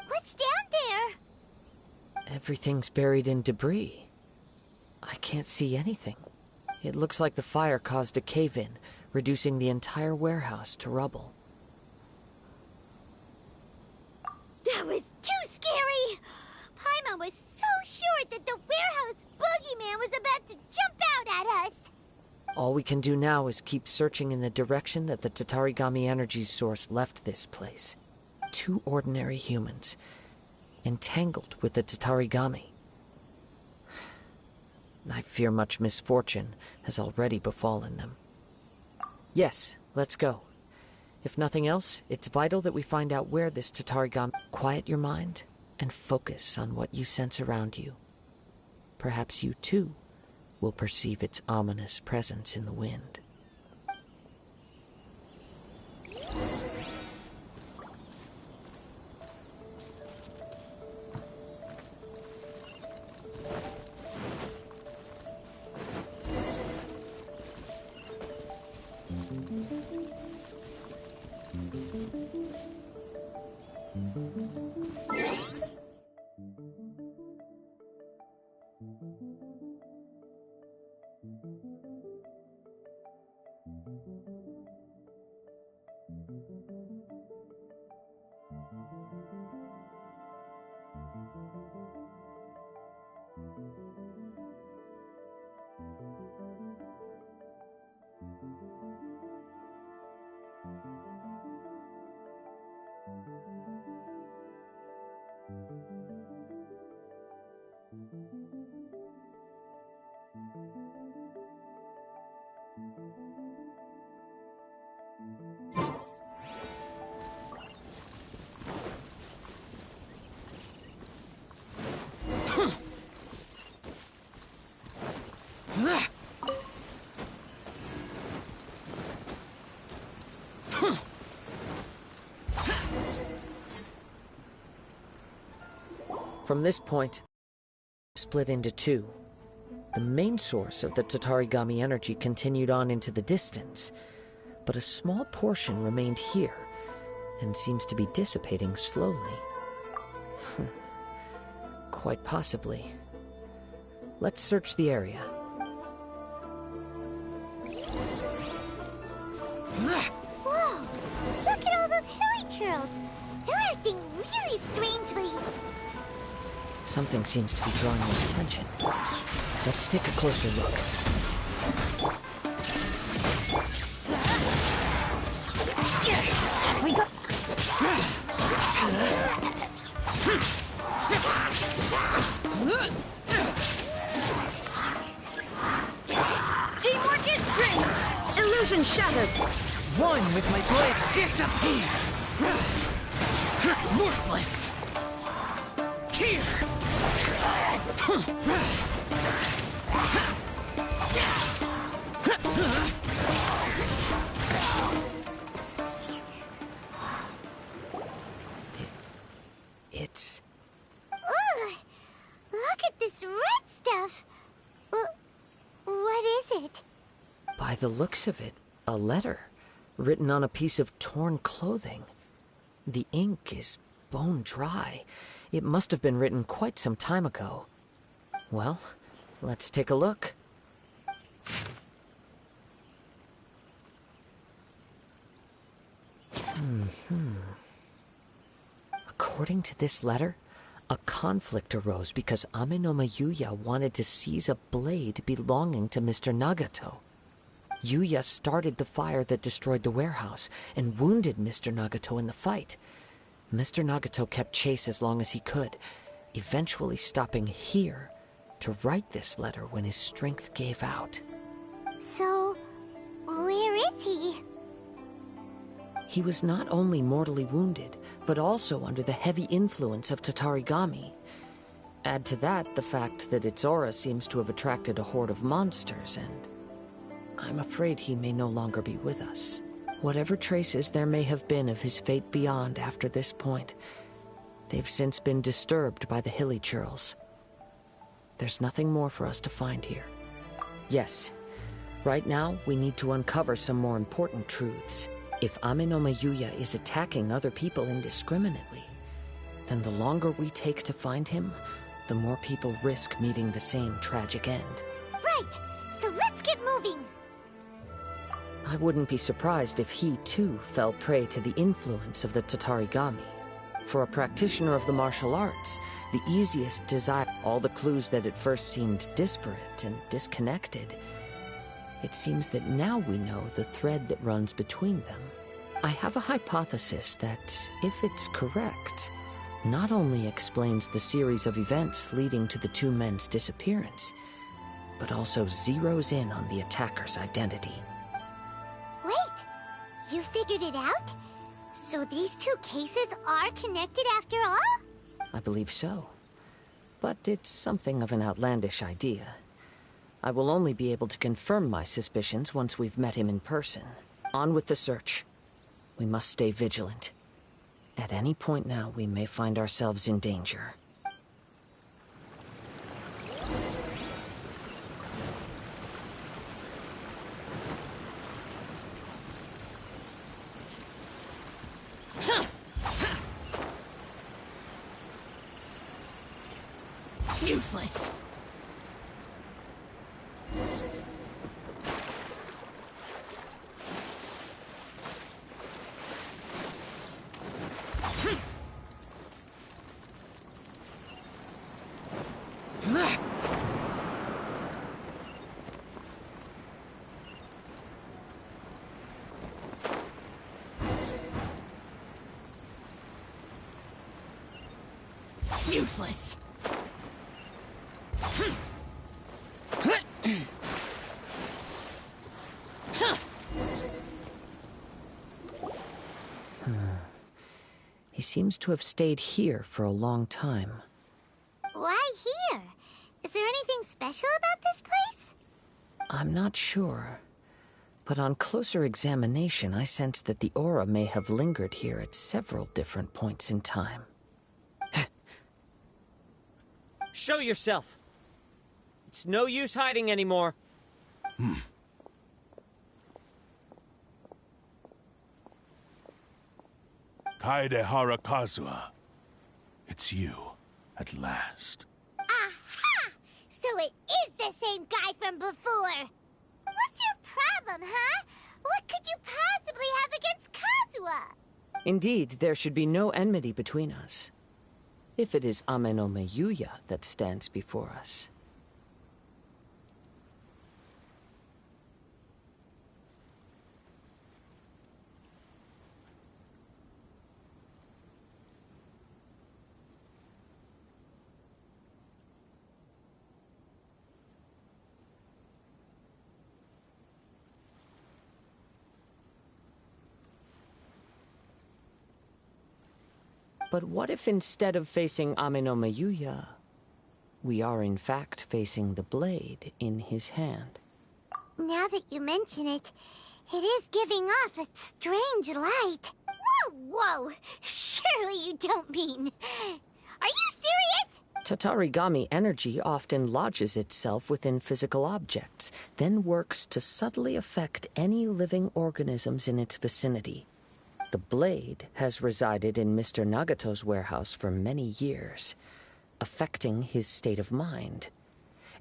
Speaker 5: What's down there?
Speaker 3: Everything's buried in debris. I can't see anything. It looks like the fire caused a cave-in, reducing the entire warehouse to rubble.
Speaker 5: That was too scary! Paimon was so sure that the warehouse boogeyman was about to jump out at us!
Speaker 3: All we can do now is keep searching in the direction that the Tatarigami energy source left this place. 2 ordinary humans, entangled with the Tatarigami. I fear much misfortune has already befallen them. Yes, let's go. If nothing else, it's vital that we find out where this Tatarigami... Quiet your mind and focus on what you sense around you. Perhaps you too will perceive its ominous presence in the wind. From this point, split into 2. The main source of the Tatarigami energy continued on into the distance, but a small portion remained here and seems to be dissipating slowly. Quite possibly. Let's search the area.
Speaker 5: Whoa! Look at all those hilly churls! They're acting really strangely.
Speaker 3: Something seems to be drawing their attention. Let's take a closer look.
Speaker 10: Teamwork is strength! Illusion shattered!
Speaker 8: One with my blade disappear! Worthless! Here!
Speaker 3: It's...
Speaker 5: Ugh! Look at this red stuff! What is it?
Speaker 3: By the looks of it, a letter written on a piece of torn clothing. The ink is bone dry. It must have been written quite some time ago. Well, let's take a look. According to this letter, a conflict arose because Amenoma Yuya wanted to seize a blade belonging to Mr. Nagato. Yuya started the fire that destroyed the warehouse and wounded Mr. Nagato in the fight. Mr. Nagato kept chase as long as he could, eventually stopping here to write this letter when his strength gave out.
Speaker 5: So, where is he?
Speaker 3: He was not only mortally wounded, but also under the heavy influence of Tatarigami. Add to that the fact that its aura seems to have attracted a horde of monsters, and I'm afraid he may no longer be with us. Whatever traces there may have been of his fate beyond after this point, they've since been disturbed by the hilly churls. There's nothing more for us to find here. Yes, right now we need to uncover some more important truths. If Amenoma Yuya is attacking other people indiscriminately, then the longer we take to find him, the more people risk meeting the same tragic end.
Speaker 5: Right! So let's get moving!
Speaker 3: I wouldn't be surprised if he, too, fell prey to the influence of the Tatarigami. For a practitioner of the martial arts, the easiest desire, all the clues that at first seemed disparate and disconnected, it seems that now we know the thread that runs between them. I have a hypothesis that, if it's correct, not only explains the series of events leading to the two men's disappearance, but also zeroes in on the attacker's identity.
Speaker 5: Wait! You figured it out? So these two cases are connected after all?
Speaker 3: I believe so. But it's something of an outlandish idea. I will only be able to confirm my suspicions once we've met him in person. On with the search. We must stay vigilant. At any point now, we may find ourselves in danger.
Speaker 11: Useless. Useless.
Speaker 3: He seems to have stayed here for a long time.
Speaker 5: Why here? Is there anything special about this place?
Speaker 3: I'm not sure. But on closer examination, I sense that the aura may have lingered here at several different points in time.
Speaker 12: Show yourself! It's no use hiding anymore.
Speaker 6: Kaedehara Kazuha. It's you, at last.
Speaker 5: Aha! So it is the same guy from before! What's your problem, huh? What could you possibly have against Kazuha?
Speaker 3: Indeed, there should be no enmity between us. If it is Amenoma Yuya that stands before us. But what if instead of facing Amenoma Yuya, we are in fact facing the blade in his hand?
Speaker 5: Now that you mention it, it is giving off a strange light. Whoa, whoa! Surely you don't mean... Are you serious?
Speaker 3: Tatarigami energy often lodges itself within physical objects, then works to subtly affect any living organisms in its vicinity. The blade has resided in Mr. Nagato's warehouse for many years, affecting his state of mind,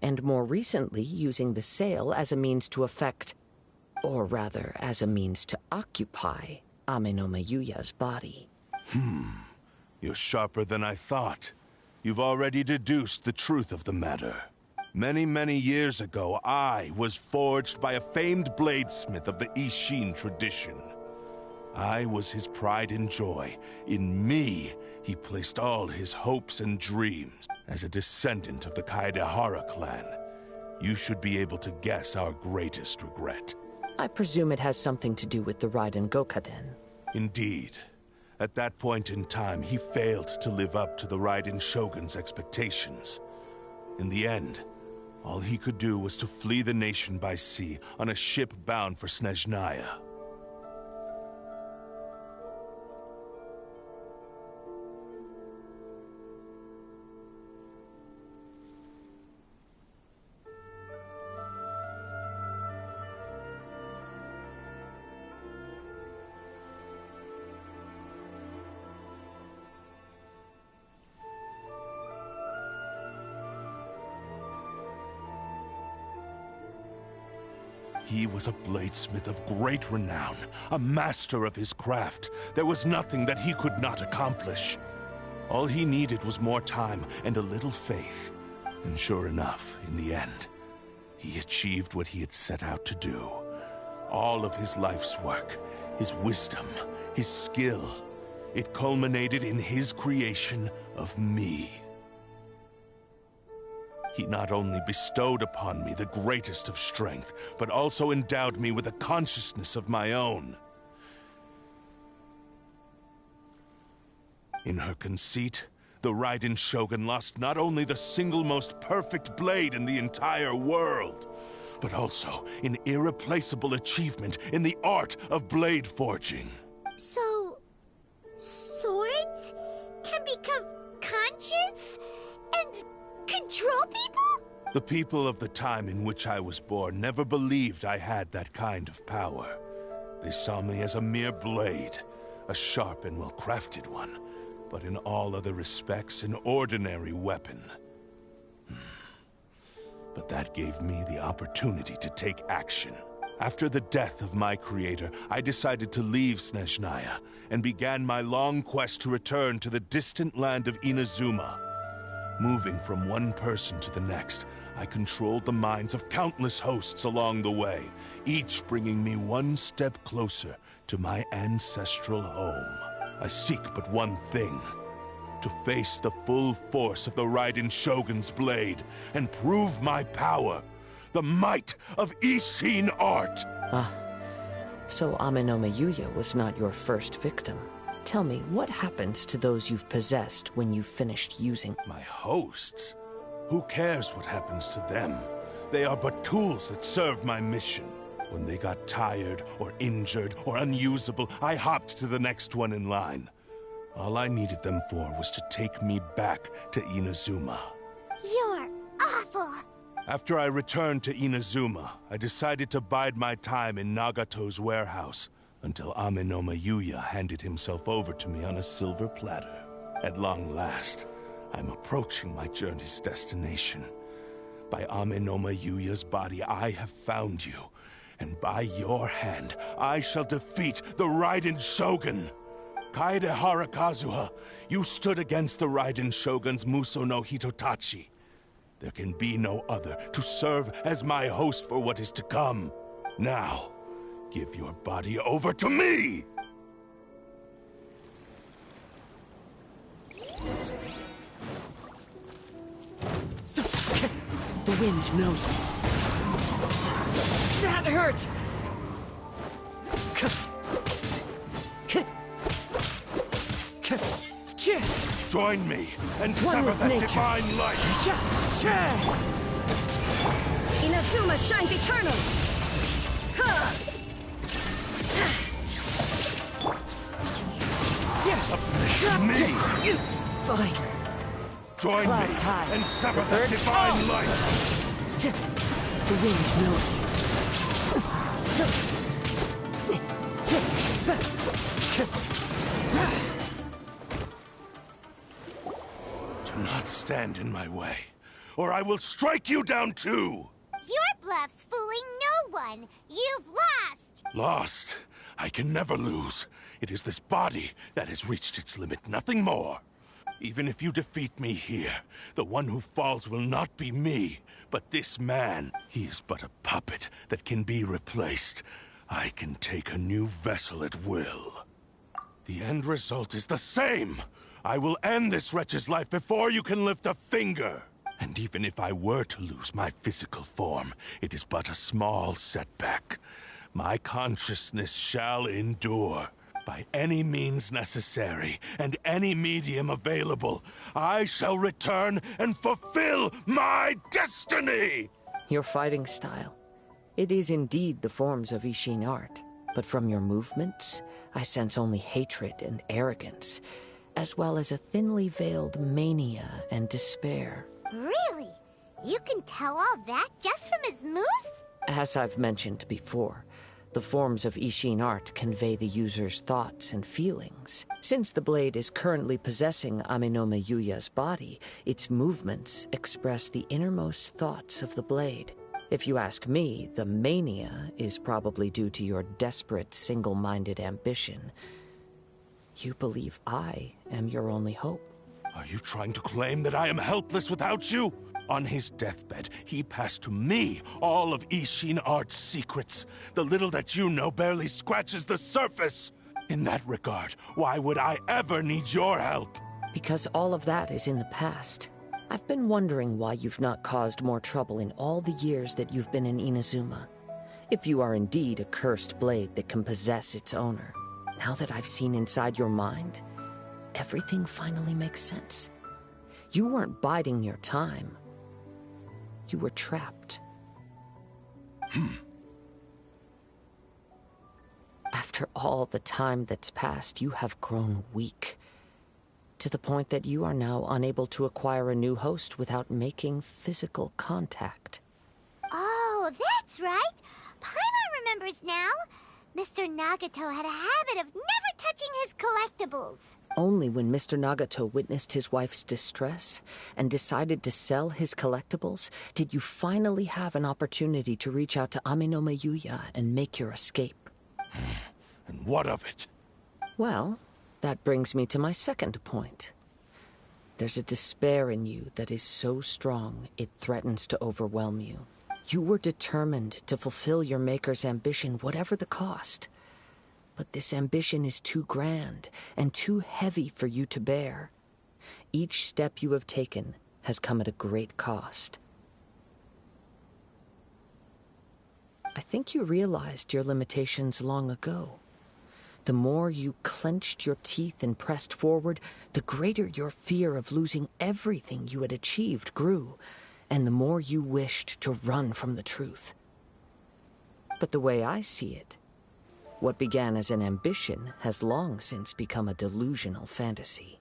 Speaker 3: and more recently using the sale as a means to affect, or rather as a means to occupy, Ame Yuya's body.
Speaker 6: You're sharper than I thought. You've already deduced the truth of the matter. Many, many years ago, I was forged by a famed bladesmith of the Ishin tradition. I was his pride and joy. In me, he placed all his hopes and dreams. As a descendant of the Kaedehara clan, you should be able to guess our greatest regret.
Speaker 3: I presume it has something to do with the Raiden Gokaden.
Speaker 6: Indeed. At that point in time, he failed to live up to the Raiden Shogun's expectations. In the end, all he could do was to flee the nation by sea on a ship bound for Snezhnaya. He was a bladesmith of great renown, a master of his craft. There was nothing that he could not accomplish. All he needed was more time and a little faith. And sure enough, in the end, he achieved what he had set out to do. All of his life's work, his wisdom, his skill, it culminated in his creation of me. He not only bestowed upon me the greatest of strength, but also endowed me with a consciousness of my own. In her conceit, the Raiden Shogun lost not only the single most perfect blade in the entire world, but also an irreplaceable achievement in the art of blade forging.
Speaker 5: So, swords can become conscious and control people?
Speaker 6: The people of the time in which I was born never believed I had that kind of power. They saw me as a mere blade, a sharp and well-crafted one, but in all other respects an ordinary weapon. But that gave me the opportunity to take action. After the death of my creator, I decided to leave Snezhnaya and began my long quest to return to the distant land of Inazuma. Moving from one person to the next, I controlled the minds of countless hosts along the way, each bringing me one step closer to my ancestral home. I seek but one thing: to face the full force of the Raiden Shogun's blade and prove my power, the might of Ishin art.
Speaker 3: So Ame Yuya was not your first victim. Tell me, what happens to those you've possessed when you've finished using?
Speaker 6: My hosts? Who cares what happens to them? They are but tools that serve my mission. When they got tired, or injured, or unusable, I hopped to the next one in line. All I needed them for was to take me back to Inazuma.
Speaker 5: You're awful!
Speaker 6: After I returned to Inazuma, I decided to bide my time in Nagato's warehouse, until Ame Yuya handed himself over to me on a silver platter. At long last, I'm approaching my journey's destination. By Ame Yuya's body, I have found you, and by your hand, I shall defeat the Raiden Shogun! Kaedehara Kazuha, you stood against the Raiden Shogun's Muso no Hitotachi. There can be no other to serve as my host for what is to come. Now, give your body over to me!
Speaker 3: The wind knows me. That hurt!
Speaker 6: Join me and sever that divine light!
Speaker 10: Inazuma shines eternal!
Speaker 6: Me!
Speaker 3: It's fine.
Speaker 6: Join me
Speaker 3: Clouds high.
Speaker 6: and sever that divine light!
Speaker 3: The wind knows me.
Speaker 6: Do not stand in my way, or I will strike you down too!
Speaker 5: Your bluff's fooling no one! You've lost!
Speaker 6: Lost. I can never lose. It is this body that has reached its limit, nothing more. Even if you defeat me here, the one who falls will not be me, but this man. He is but a puppet that can be replaced. I can take a new vessel at will. The end result is the same. I will end this wretch's life before you can lift a finger. And even if I were to lose my physical form, it is but a small setback. My consciousness shall endure. By any means necessary, and any medium available, I shall return and fulfill my destiny!
Speaker 3: Your fighting style. It is indeed the forms of Ishin art, but from your movements, I sense only hatred and arrogance, as well as a thinly veiled mania and despair.
Speaker 5: Really? You can tell all that just from his moves?
Speaker 3: As I've mentioned before, the forms of Ishin art convey the user's thoughts and feelings. Since the blade is currently possessing Aminome Yuya's body, its movements express the innermost thoughts of the blade. If you ask me, the mania is probably due to your desperate, single-minded ambition. You believe I am your only hope.
Speaker 6: Are you trying to claim that I am helpless without you? On his deathbed, he passed to me all of Ishin art's secrets. The little that you know barely scratches the surface. In that regard, why would I ever need your help?
Speaker 3: Because all of that is in the past. I've been wondering why you've not caused more trouble in all the years that you've been in Inazuma. If you are indeed a cursed blade that can possess its owner. Now that I've seen inside your mind, everything finally makes sense. You weren't biding your time. You were trapped. After all the time that's passed, you have grown weak. To the point that you are now unable to acquire a new host without making physical contact.
Speaker 5: Oh, that's right. Paimon remembers now. Mr. Nagato had a habit of never touching his collectibles.
Speaker 3: Only when Mr. Nagato witnessed his wife's distress and decided to sell his collectibles did you finally have an opportunity to reach out to Aminome Yuya and make your escape.
Speaker 6: And what of it?
Speaker 3: Well, that brings me to my second point. There's a despair in you that is so strong it threatens to overwhelm you. You were determined to fulfill your maker's ambition, whatever the cost. But this ambition is too grand and too heavy for you to bear. Each step you have taken has come at a great cost. I think you realized your limitations long ago. The more you clenched your teeth and pressed forward, the greater your fear of losing everything you had achieved grew, and the more you wished to run from the truth. But the way I see it, what began as an ambition has long since become a delusional fantasy.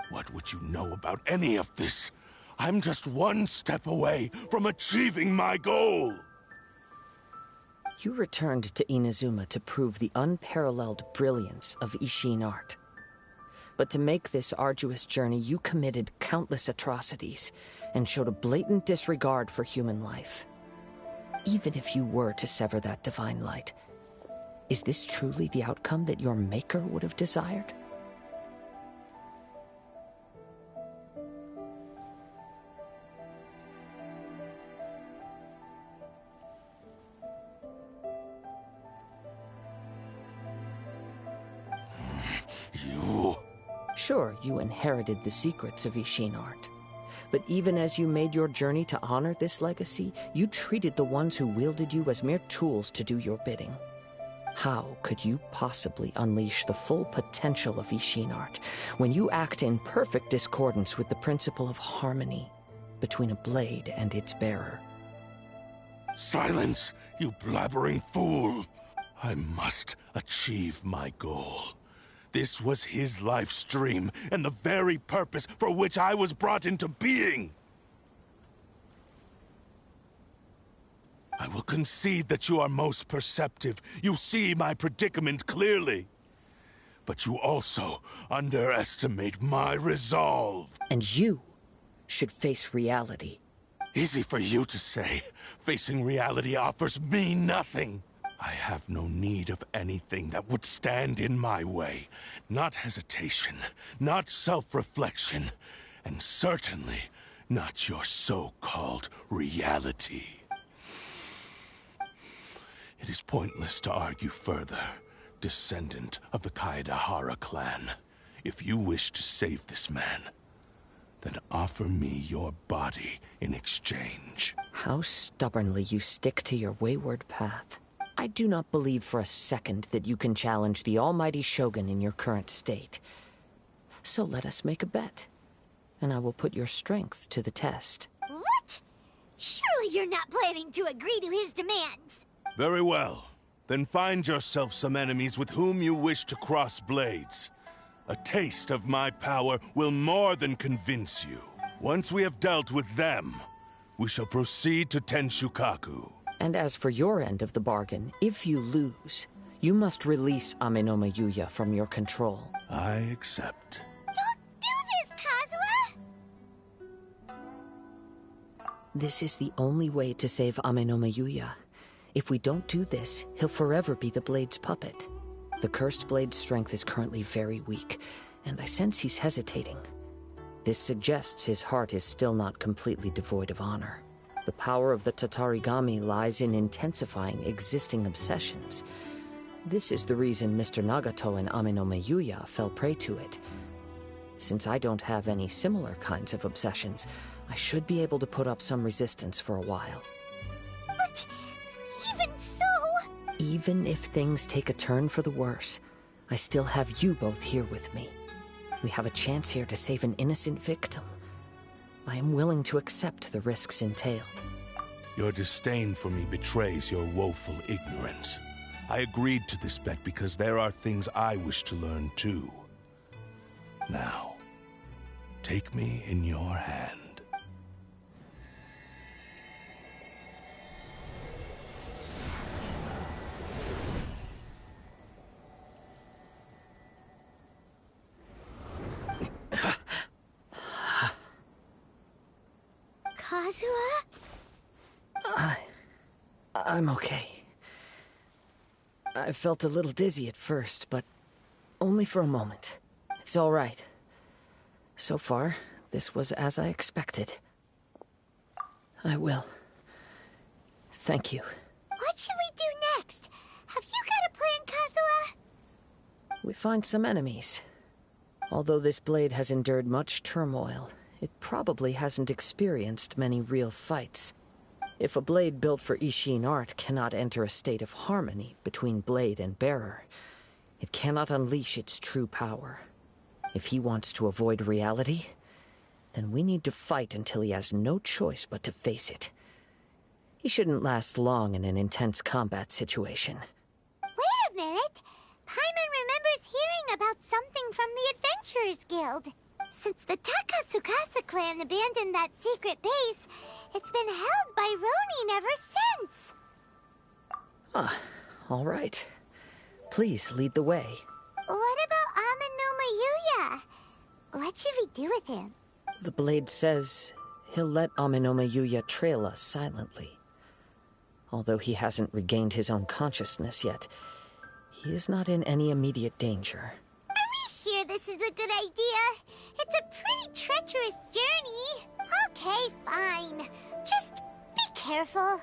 Speaker 6: What would you know about any of this? I'm just one step away from achieving my goal!
Speaker 3: You returned to Inazuma to prove the unparalleled brilliance of Ishin art. But to make this arduous journey, you committed countless atrocities and showed a blatant disregard for human life. Even if you were to sever that divine light, is this truly the outcome that your maker would have desired?
Speaker 6: You...
Speaker 3: Sure, you inherited the secrets of Ishin art. But even as you made your journey to honor this legacy, you treated the ones who wielded you as mere tools to do your bidding. How could you possibly unleash the full potential of Ishin art when you act in perfect discordance with the principle of harmony between a blade and its bearer?
Speaker 6: Silence, you blabbering fool! I must achieve my goal. This was his life's dream, and the very purpose for which I was brought into being. I will concede that you are most perceptive. You see my predicament clearly. But you also underestimate my resolve.
Speaker 3: And you should face reality.
Speaker 6: Easy for you to say. Facing reality offers me nothing. I have no need of anything that would stand in my way. Not hesitation, not self-reflection, and certainly not your so-called reality. It is pointless to argue further, descendant of the Kaedahara clan. If you wish to save this man, then offer me your body in exchange.
Speaker 3: How stubbornly you stick to your wayward path. I do not believe for a second that you can challenge the almighty Shogun in your current state. So let us make a bet, and I will put your strength to the test.
Speaker 5: What? Surely you're not planning to agree to his demands.
Speaker 6: Very well. Then find yourself some enemies with whom you wish to cross blades. A taste of my power will more than convince you. Once we have dealt with them, we shall proceed to Tenshukaku.
Speaker 3: And as for your end of the bargain, if you lose, you must release Amenoma Yuya from your control.
Speaker 6: I accept.
Speaker 5: Don't do this, Kazuha!
Speaker 3: This is the only way to save Amenoma Yuya. If we don't do this, he'll forever be the Blade's puppet. The Cursed Blade's strength is currently very weak, and I sense he's hesitating. This suggests his heart is still not completely devoid of honor. The power of the Tatarigami lies in intensifying existing obsessions. This is the reason Mr. Nagato and Amenoma Yuya fell prey to it. Since I don't have any similar kinds of obsessions, I should be able to put up some resistance for a while.
Speaker 5: But even so...
Speaker 3: Even if things take a turn for the worse, I still have you both here with me. We have a chance here to save an innocent victim. I am willing to accept the risks entailed.
Speaker 6: Your disdain for me betrays your woeful ignorance. I agreed to this bet because there are things I wish to learn too. Now, take me in your hand.
Speaker 5: Kazuha?
Speaker 3: I'm okay. I felt a little dizzy at first, but only for a moment. It's all right. So far, this was as I expected. I will. Thank you.
Speaker 5: What should we do next? Have you got a plan, Kazuha?
Speaker 3: We find some enemies. Although this blade has endured much turmoil, it probably hasn't experienced many real fights. If a blade built for Ishin art cannot enter a state of harmony between blade and bearer, it cannot unleash its true power. If he wants to avoid reality, then we need to fight until he has no choice but to face it. He shouldn't last long in an intense combat situation.
Speaker 5: Wait a minute! Paimon remembers hearing about something from the Adventurers Guild. Since the Takatsukasa clan abandoned that secret base, it's been held by Ronin ever since.
Speaker 3: Ah, all right. Please lead the way.
Speaker 5: What about Amenoma Yuya? What should we do with him?
Speaker 3: The blade says he'll let Amenoma Yuya trail us silently. Although he hasn't regained his own consciousness yet, he is not in any immediate danger.
Speaker 5: Are we sure this is a good idea? It's a pretty treacherous journey. Okay, fine. Just be careful.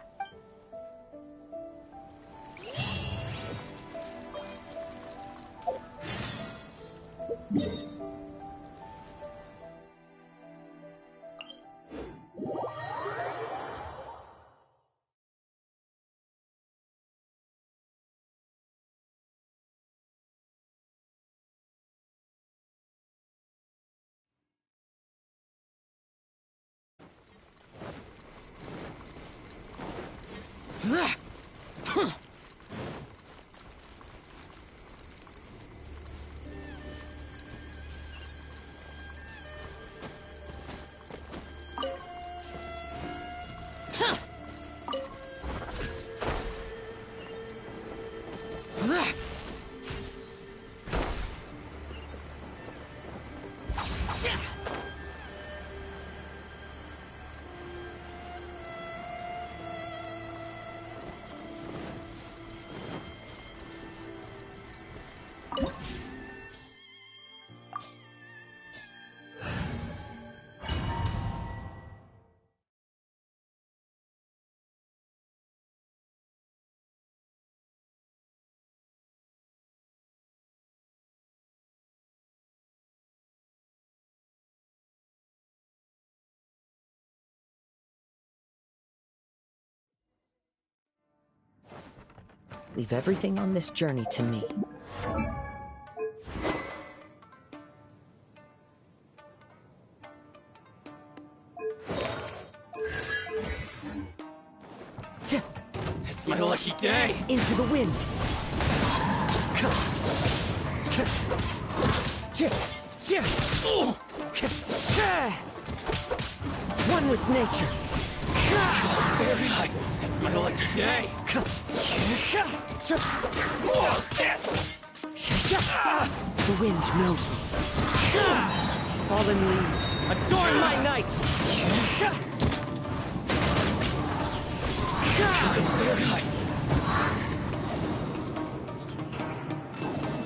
Speaker 3: Leave everything on this journey to me.
Speaker 12: It's my lucky day!
Speaker 3: Into the wind! One with nature!
Speaker 12: It's my lucky day!
Speaker 3: The wind knows me. Fallen leaves, adorn my night!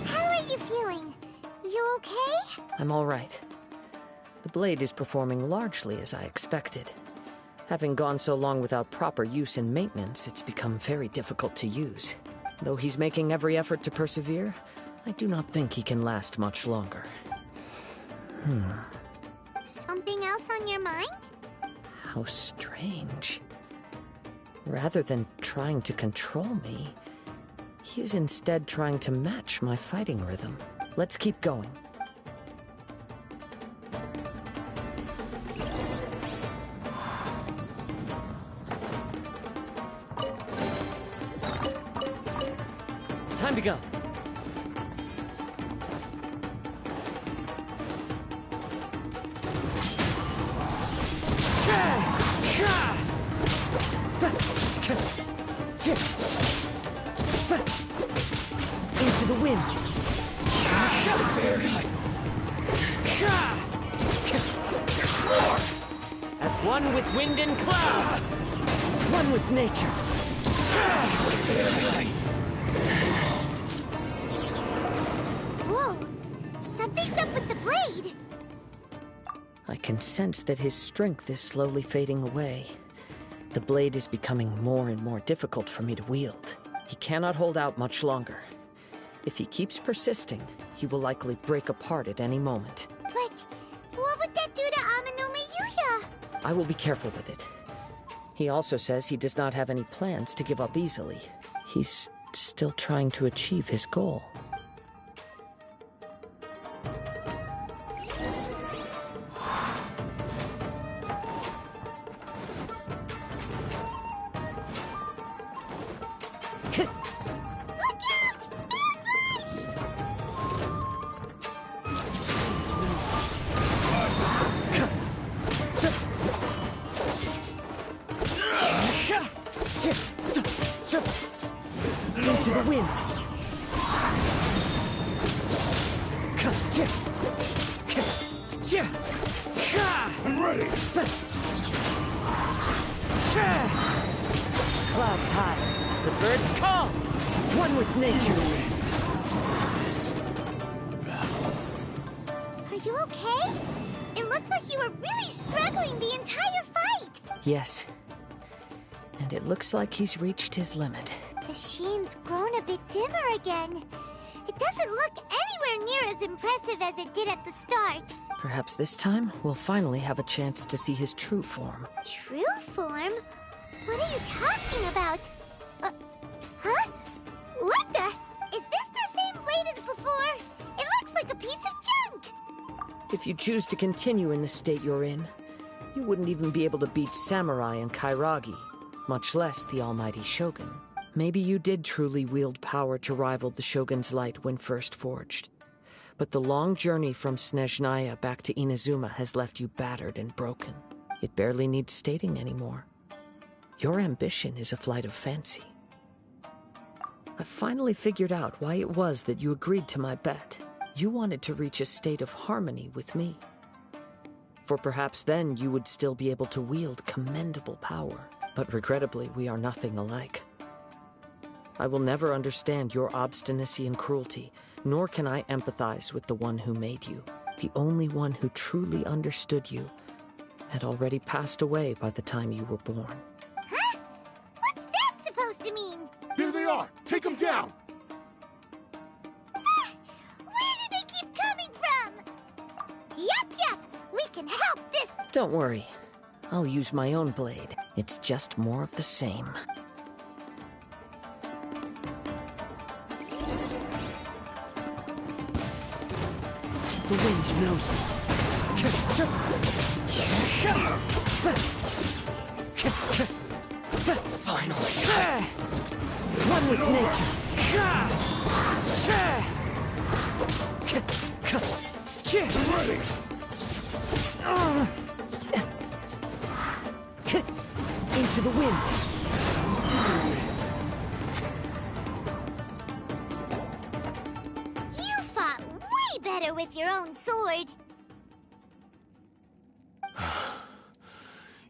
Speaker 5: How are you feeling? You okay?
Speaker 3: I'm all right. The blade is performing largely as I expected. Having gone so long without proper use and maintenance, it's become very difficult to use. Though he's making every effort to persevere, I do not think he can last much longer.
Speaker 5: Something else on your mind?
Speaker 3: How strange. Rather than trying to control me, he is instead trying to match my fighting rhythm. Let's keep going.
Speaker 12: Time to go.
Speaker 3: Into the wind.
Speaker 12: As one with wind and cloud.
Speaker 3: One with nature.
Speaker 5: Whoa! Something's up with the blade!
Speaker 3: I can sense that his strength is slowly fading away. The blade is becoming more and more difficult for me to wield. He cannot hold out much longer. If he keeps persisting, he will likely break apart at any moment.
Speaker 5: But what would that do to Amano Miyuya?
Speaker 3: I will be careful with it. He also says he does not have any plans to give up easily. He's still trying to achieve his goal. Into the wind.
Speaker 6: I'm ready!
Speaker 3: Clouds high. The birds call. One with nature.
Speaker 5: Are you okay? It looked like you were really struggling the entire fight!
Speaker 3: Yes. And it looks like he's reached his limit.
Speaker 5: The sheen's grown a bit dimmer again. It doesn't look anywhere near as impressive as it did at the start.
Speaker 3: Perhaps this time, we'll finally have a chance to see his true form.
Speaker 5: True form? What are you talking about? Huh? What the? Is this the same blade as before? It looks like a piece of junk!
Speaker 3: If you choose to continue in the state you're in, you wouldn't even be able to beat Samurai and Kairagi, much less the almighty Shogun. Maybe you did truly wield power to rival the Shogun's light when first forged. But the long journey from Snezhnaya back to Inazuma has left you battered and broken. It barely needs stating anymore. Your ambition is a flight of fancy. I've finally figured out why it was that you agreed to my bet. You wanted to reach a state of harmony with me. For perhaps then you would still be able to wield commendable power. But regrettably, we are nothing alike. I will never understand your obstinacy and cruelty, nor can I empathize with the one who made you. The only one who truly understood you had already passed away by the time you were born.
Speaker 5: Huh? What's that supposed to mean?
Speaker 6: There they are! Take them down!
Speaker 5: Where do they keep coming from? Yup, we can help this.
Speaker 3: Don't worry. I'll use my own blade. It's just more of the same. The wind knows me. Finally. One with nature.
Speaker 6: Ready!
Speaker 3: Into the wind.
Speaker 5: You fought way better with your own sword.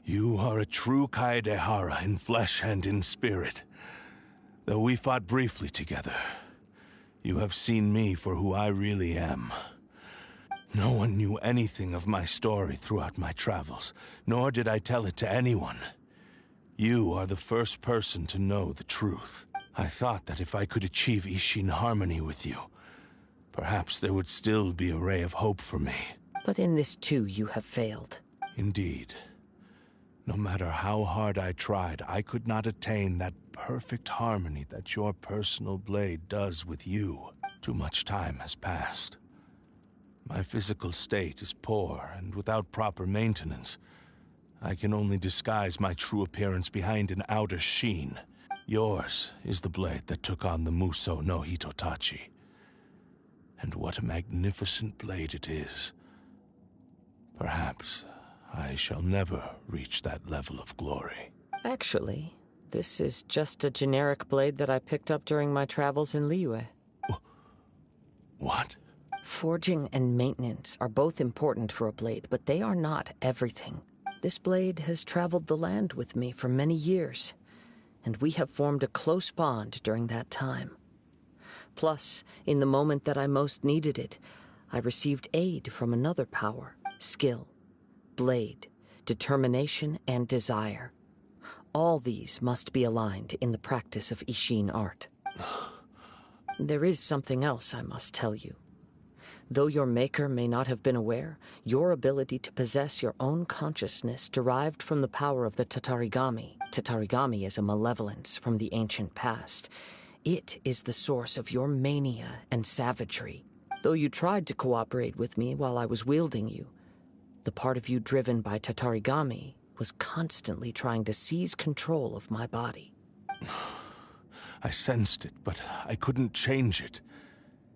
Speaker 6: You are a true Kaedehara in flesh and in spirit. Though we fought briefly together, you have seen me for who I really am. No one knew anything of my story throughout my travels, nor did I tell it to anyone. You are the first person to know the truth. I thought that if I could achieve Ishin harmony with you, perhaps there would still be a ray of hope for me.
Speaker 3: But in this too, you have failed.
Speaker 6: Indeed. No matter how hard I tried, I could not attain that perfect harmony that your personal blade does with you. Too much time has passed. My physical state is poor, and without proper maintenance, I can only disguise my true appearance behind an outer sheen. Yours is the blade that took on the Muso no Hitotachi. And what a magnificent blade it is. Perhaps I shall never reach that level of glory.
Speaker 3: Actually, this is just a generic blade that I picked up during my travels in Liyue.
Speaker 6: What?
Speaker 3: Forging and maintenance are both important for a blade, but they are not everything. This blade has traveled the land with me for many years, and we have formed a close bond during that time. Plus, in the moment that I most needed it, I received aid from another power: skill, blade, determination, and desire. All these must be aligned in the practice of Ishin art. There is something else I must tell you. Though your maker may not have been aware, your ability to possess your own consciousness derived from the power of the Tatarigami. Tatarigami is a malevolence from the ancient past. It is the source of your mania and savagery. Though you tried to cooperate with me while I was wielding you, the part of you driven by Tatarigami was constantly trying to seize control of my body.
Speaker 6: I sensed it, but I couldn't change it.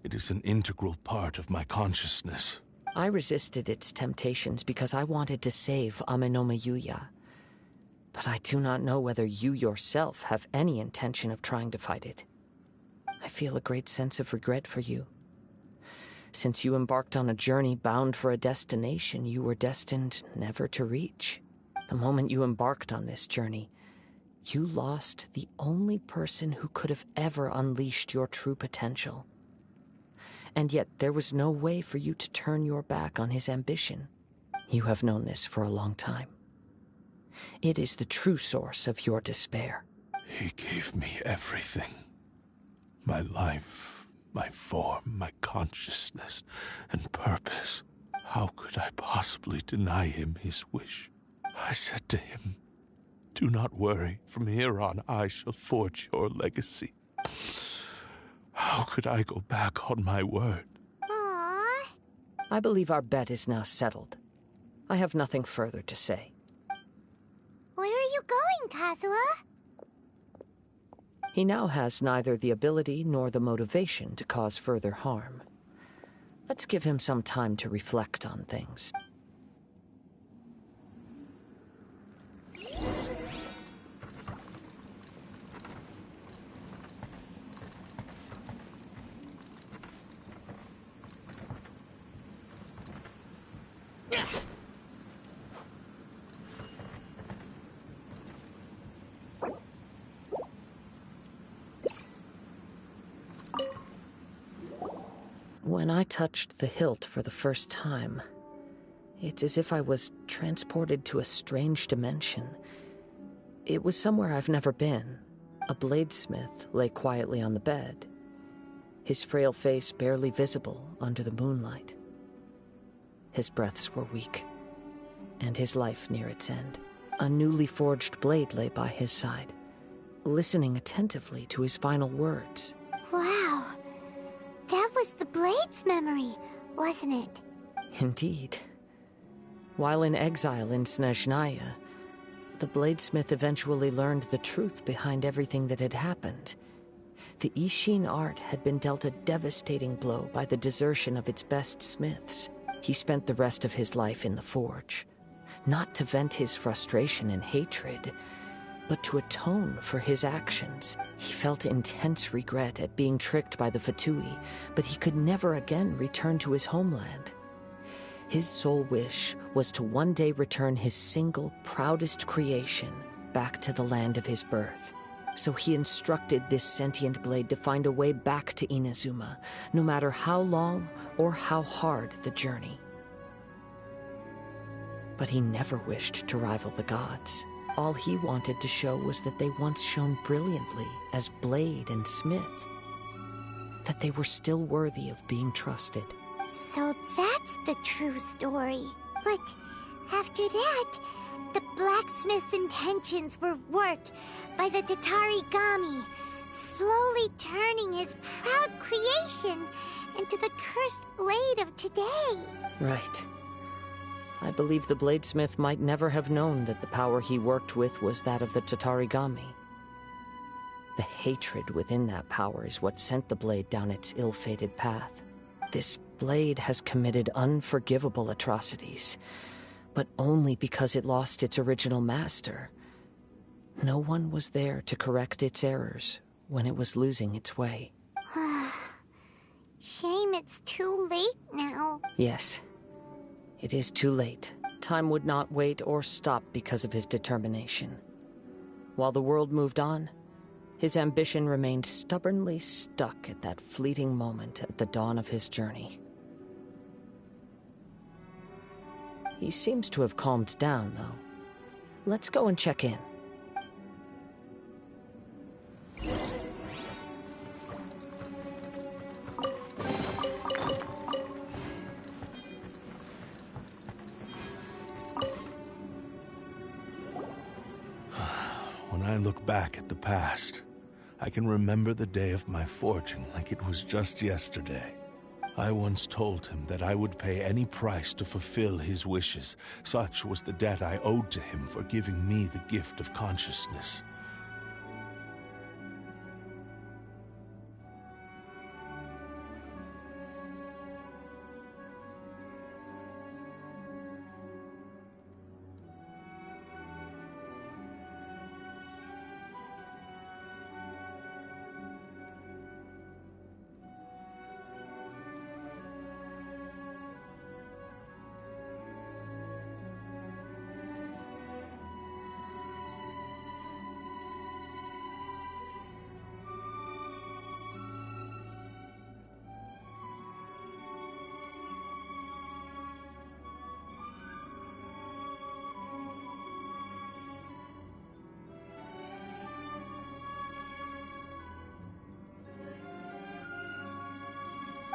Speaker 6: It is an integral part of my consciousness.
Speaker 3: I resisted its temptations because I wanted to save Amenoma Yuya. But I do not know whether you yourself have any intention of trying to fight it. I feel a great sense of regret for you. Since you embarked on a journey bound for a destination you were destined never to reach. The moment you embarked on this journey, you lost the only person who could have ever unleashed your true potential. And yet there was no way for you to turn your back on his ambition. You have known this for a long time. It is the true source of your despair.
Speaker 6: He gave me everything. My life, my form, my consciousness, and purpose. How could I possibly deny him his wish? I said to him, "Do not worry. From here on, I shall forge your legacy." How could I go back on my word?
Speaker 5: Aww.
Speaker 3: I believe our bet is now settled. I have nothing further to say.
Speaker 5: Where are you going, Kazuha?
Speaker 3: He now has neither the ability nor the motivation to cause further harm. Let's give him some time to reflect on things. When I touched the hilt for the first time, it's as if I was transported to a strange dimension. It was somewhere I've never been. A bladesmith lay quietly on the bed, his frail face barely visible under the moonlight. His breaths were weak, and his life near its end. A newly forged blade lay by his side, listening attentively to his final words.
Speaker 5: Wow. That was the Blade's memory, wasn't it?
Speaker 3: Indeed. While in exile in Snezhnaya, the bladesmith eventually learned the truth behind everything that had happened. The Ishin art had been dealt a devastating blow by the desertion of its best smiths. He spent the rest of his life in the forge, not to vent his frustration and hatred, but to atone for his actions. He felt intense regret at being tricked by the Fatui, but he could never again return to his homeland. His sole wish was to one day return his single, proudest creation back to the land of his birth. So he instructed this sentient blade to find a way back to Inazuma, no matter how long or how hard the journey. But he never wished to rival the gods. All he wanted to show was that they once shone brilliantly as blade and smith, that they were still worthy of being trusted.
Speaker 5: So that's the true story. But after that, the blacksmith's intentions were worked by the Tatarigami, slowly turning his proud creation into the cursed blade of today.
Speaker 3: Right. I believe the bladesmith might never have known that the power he worked with was that of the Tatarigami. The hatred within that power is what sent the blade down its ill-fated path. This blade has committed unforgivable atrocities, but only because it lost its original master. No one was there to correct its errors when it was losing its way.
Speaker 5: Shame it's too late now.
Speaker 3: Yes, it is too late. Time would not wait or stop because of his determination. While the world moved on, his ambition remained stubbornly stuck at that fleeting moment at the dawn of his journey. He seems to have calmed down, though. Let's go and check in.
Speaker 6: When I look back at the past, I can remember the day of my forging like it was just yesterday. I once told him that I would pay any price to fulfill his wishes. Such was the debt I owed to him for giving me the gift of consciousness.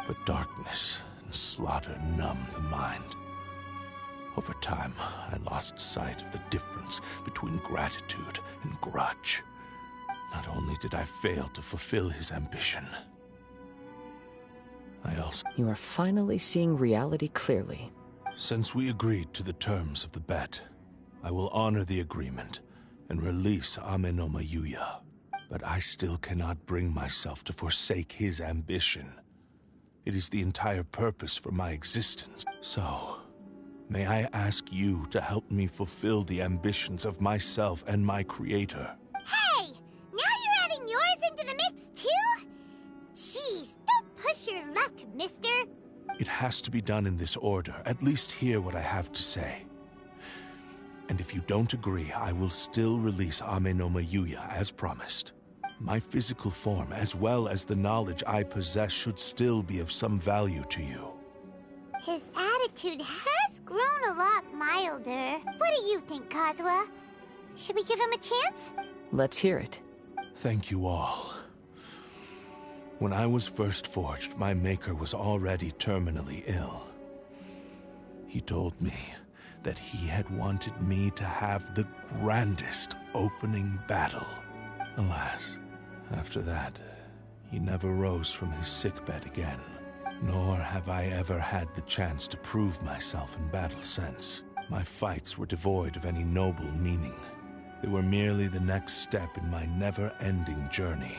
Speaker 6: But darkness and slaughter numb the mind. Over time, I lost sight of the difference between gratitude and grudge. Not only did I fail to fulfill his ambition, I also...
Speaker 3: You are finally seeing reality clearly.
Speaker 6: Since we agreed to the terms of the bet, I will honor the agreement and release Ame no Mayuya. But I still cannot bring myself to forsake his ambition. It is the entire purpose for my existence. So, may I ask you to help me fulfill the ambitions of myself and my creator?
Speaker 5: Hey! Now you're adding yours into the mix, too? Jeez, don't push your luck, mister.
Speaker 6: It has to be done in this order. At least hear what I have to say. And if you don't agree, I will still release Ame no Mayuya as promised. My physical form, as well as the knowledge I possess, should still be of some value to you.
Speaker 5: His attitude has grown a lot milder. What do you think, Kazuha? Should we give him a chance?
Speaker 3: Let's hear it.
Speaker 6: Thank you all. When I was first forged, my maker was already terminally ill. He told me that he had wanted me to have the grandest opening battle. Alas, after that, he never rose from his sickbed again. Nor have I ever had the chance to prove myself in battle since. My fights were devoid of any noble meaning. They were merely the next step in my never-ending journey.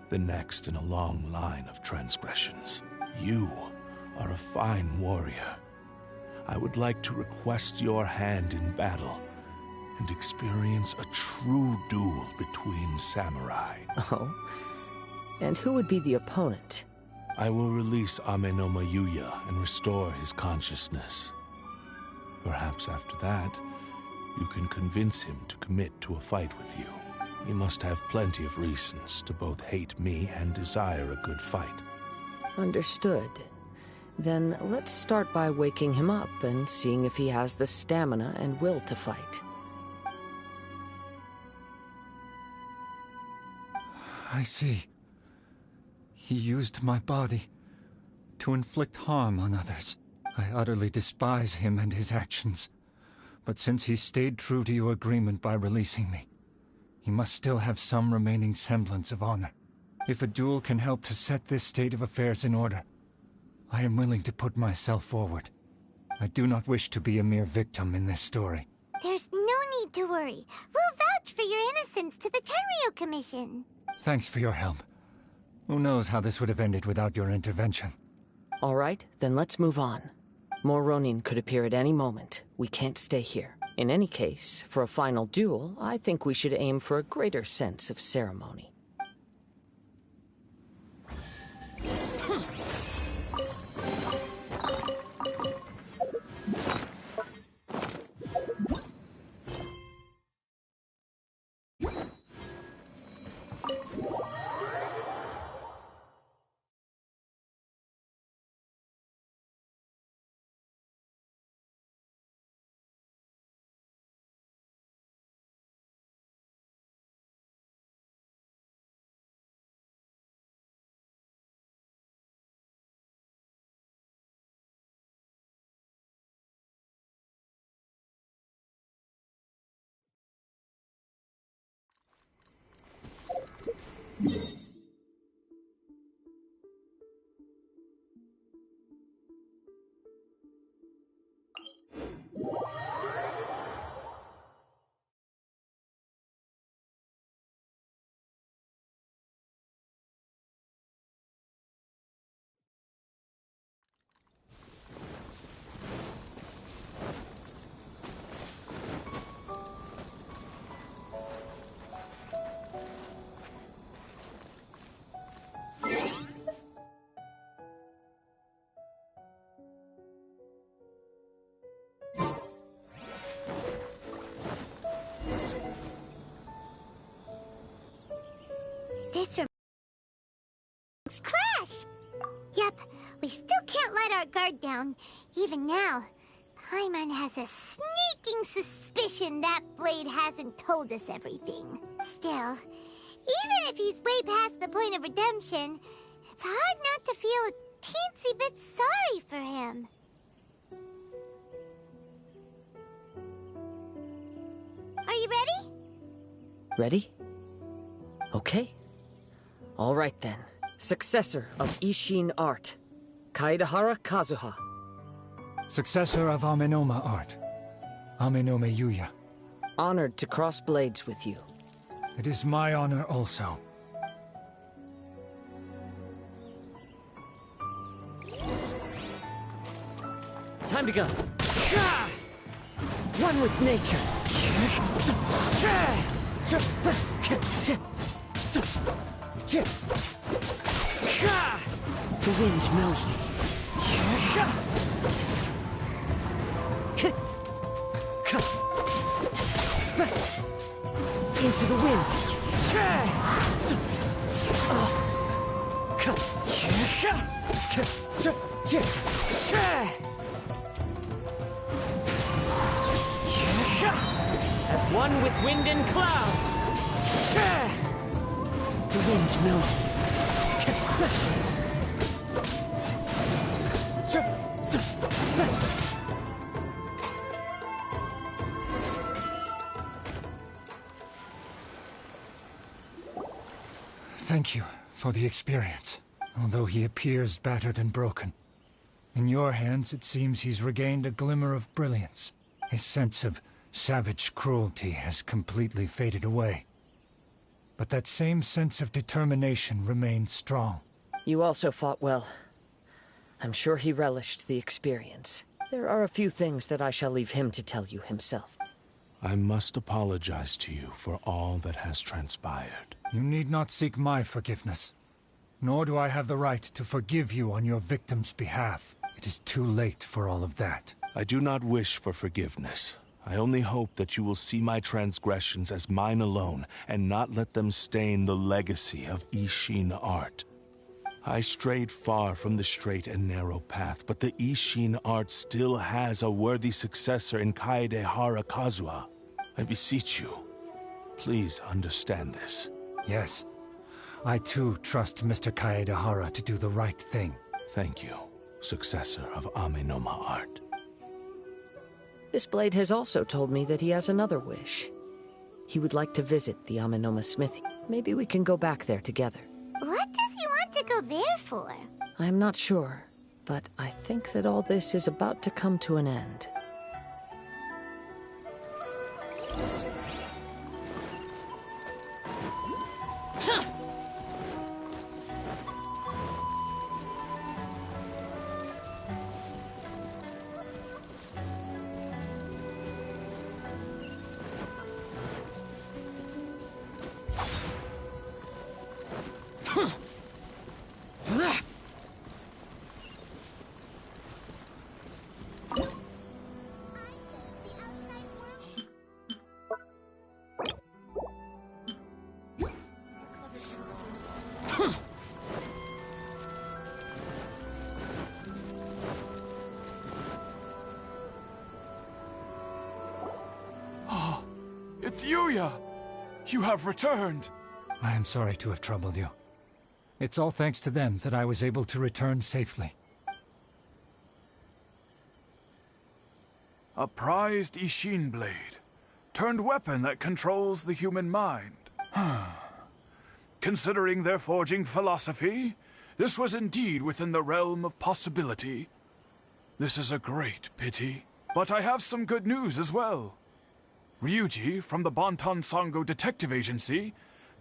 Speaker 6: The next in a long line of transgressions. You are a fine warrior. I would like to request your hand in battle and experience a true duel between samurai.
Speaker 3: Oh? And who would be the opponent?
Speaker 6: I will release Amenoma Yuya and restore his consciousness. Perhaps after that, you can convince him to commit to a fight with you. He must have plenty of reasons to both hate me and desire a good fight.
Speaker 3: Understood. Then let's start by waking him up and seeing if he has the stamina and will to fight.
Speaker 8: I see. He used my body to inflict harm on others. I utterly despise him and his actions. But since he stayed true to your agreement by releasing me, he must still have some remaining semblance of honor. If a duel can help to set this state of affairs in order, I am willing to put myself forward. I do not wish to be a mere victim in this story.
Speaker 5: There's no need to worry. We'll vouch for your innocence to the Tenryo Commission.
Speaker 8: Thanks for your help. Who knows how this would have ended without your intervention.
Speaker 3: All right, then let's move on. More Ronin could appear at any moment. We can't stay here. In any case, for a final duel, I think we should aim for a greater sense of ceremony.
Speaker 5: This reminds Crash! Yep, we still can't let our guard down. Even now, Paimon has a sneaking suspicion that Blade hasn't told us everything. Still, even if he's way past the point of redemption, it's hard not to feel a teensy bit sorry for him. Are you ready?
Speaker 3: Ready? Okay. All right then. Successor of Ishin art, Kaedahara Kazuha.
Speaker 8: Successor of Amenoma art, Amenome Yuya.
Speaker 3: Honored to cross blades with you.
Speaker 8: It is my honor also.
Speaker 3: Time to go. One with nature. The wind knows me. Into the wind.
Speaker 12: As one with wind and cloud.
Speaker 3: The wind knows me.
Speaker 8: Thank you for the experience. although he appears battered and broken. In your hands, it seems he's regained a glimmer of brilliance. His sense of savage cruelty has completely faded away. But that same sense of determination remains strong.
Speaker 3: You also fought well. I'm sure he relished the experience. There are a few things that I shall leave him to tell you himself.
Speaker 6: I must apologize to you for all that has transpired.
Speaker 8: You need not seek my forgiveness. Nor do I have the right to forgive you on your victim's behalf. It is too late for all of that.
Speaker 6: I do not wish for forgiveness. I only hope that you will see my transgressions as mine alone, and not let them stain the legacy of Ishin art. I strayed far from the straight and narrow path, but the Ishin art still has a worthy successor in Kaedehara Kazuha. I beseech you, please understand this.
Speaker 8: Yes. I too trust Mr. Kaedehara to do the right thing.
Speaker 6: Thank you, successor of Amenoma art.
Speaker 3: This blade has also told me that he has another wish. He would like to visit the Amenoma smithy. Maybe we can go back there together.
Speaker 5: What does he want to go there for?
Speaker 3: I'm not sure, but I think that all this is about to come to an end.
Speaker 9: It's Yuya! You have returned!
Speaker 8: I am sorry to have troubled you. It's all thanks to them that I was able to return safely.
Speaker 9: A prized Ishin blade, turned weapon that controls the human mind. Considering their forging philosophy, this was indeed within the realm of possibility. This is a great pity. But I have some good news as well. Ryuji, from the Bantan Sango Detective Agency,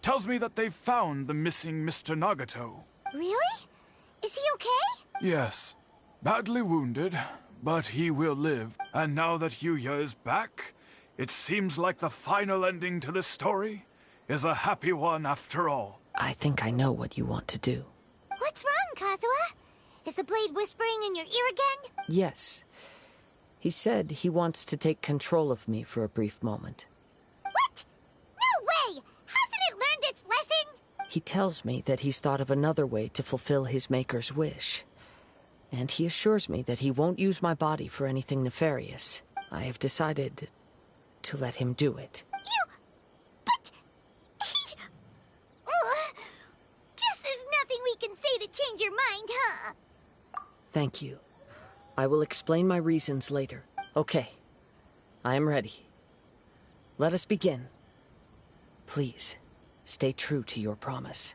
Speaker 9: tells me that they've found the missing Mr. Nagato.
Speaker 5: Really? Is he okay?
Speaker 9: Yes. Badly wounded, but he will live. And now that Yuya is back, it seems like the final ending to this story is a happy one after all.
Speaker 3: I think I know what you want to do.
Speaker 5: What's wrong, Kazuha? Is the blade whispering in your ear again?
Speaker 3: Yes. He said he wants to take control of me for a brief moment.
Speaker 5: What? No way! Hasn't it learned its lesson?
Speaker 3: He tells me that he's thought of another way to fulfill his maker's wish. And he assures me that he won't use my body for anything nefarious. I have decided to let him do it.
Speaker 5: But... Guess there's nothing we can say to change your mind, huh?
Speaker 3: Thank you. I will explain my reasons later. Okay. I am ready. Let us begin. Please, stay true to your promise.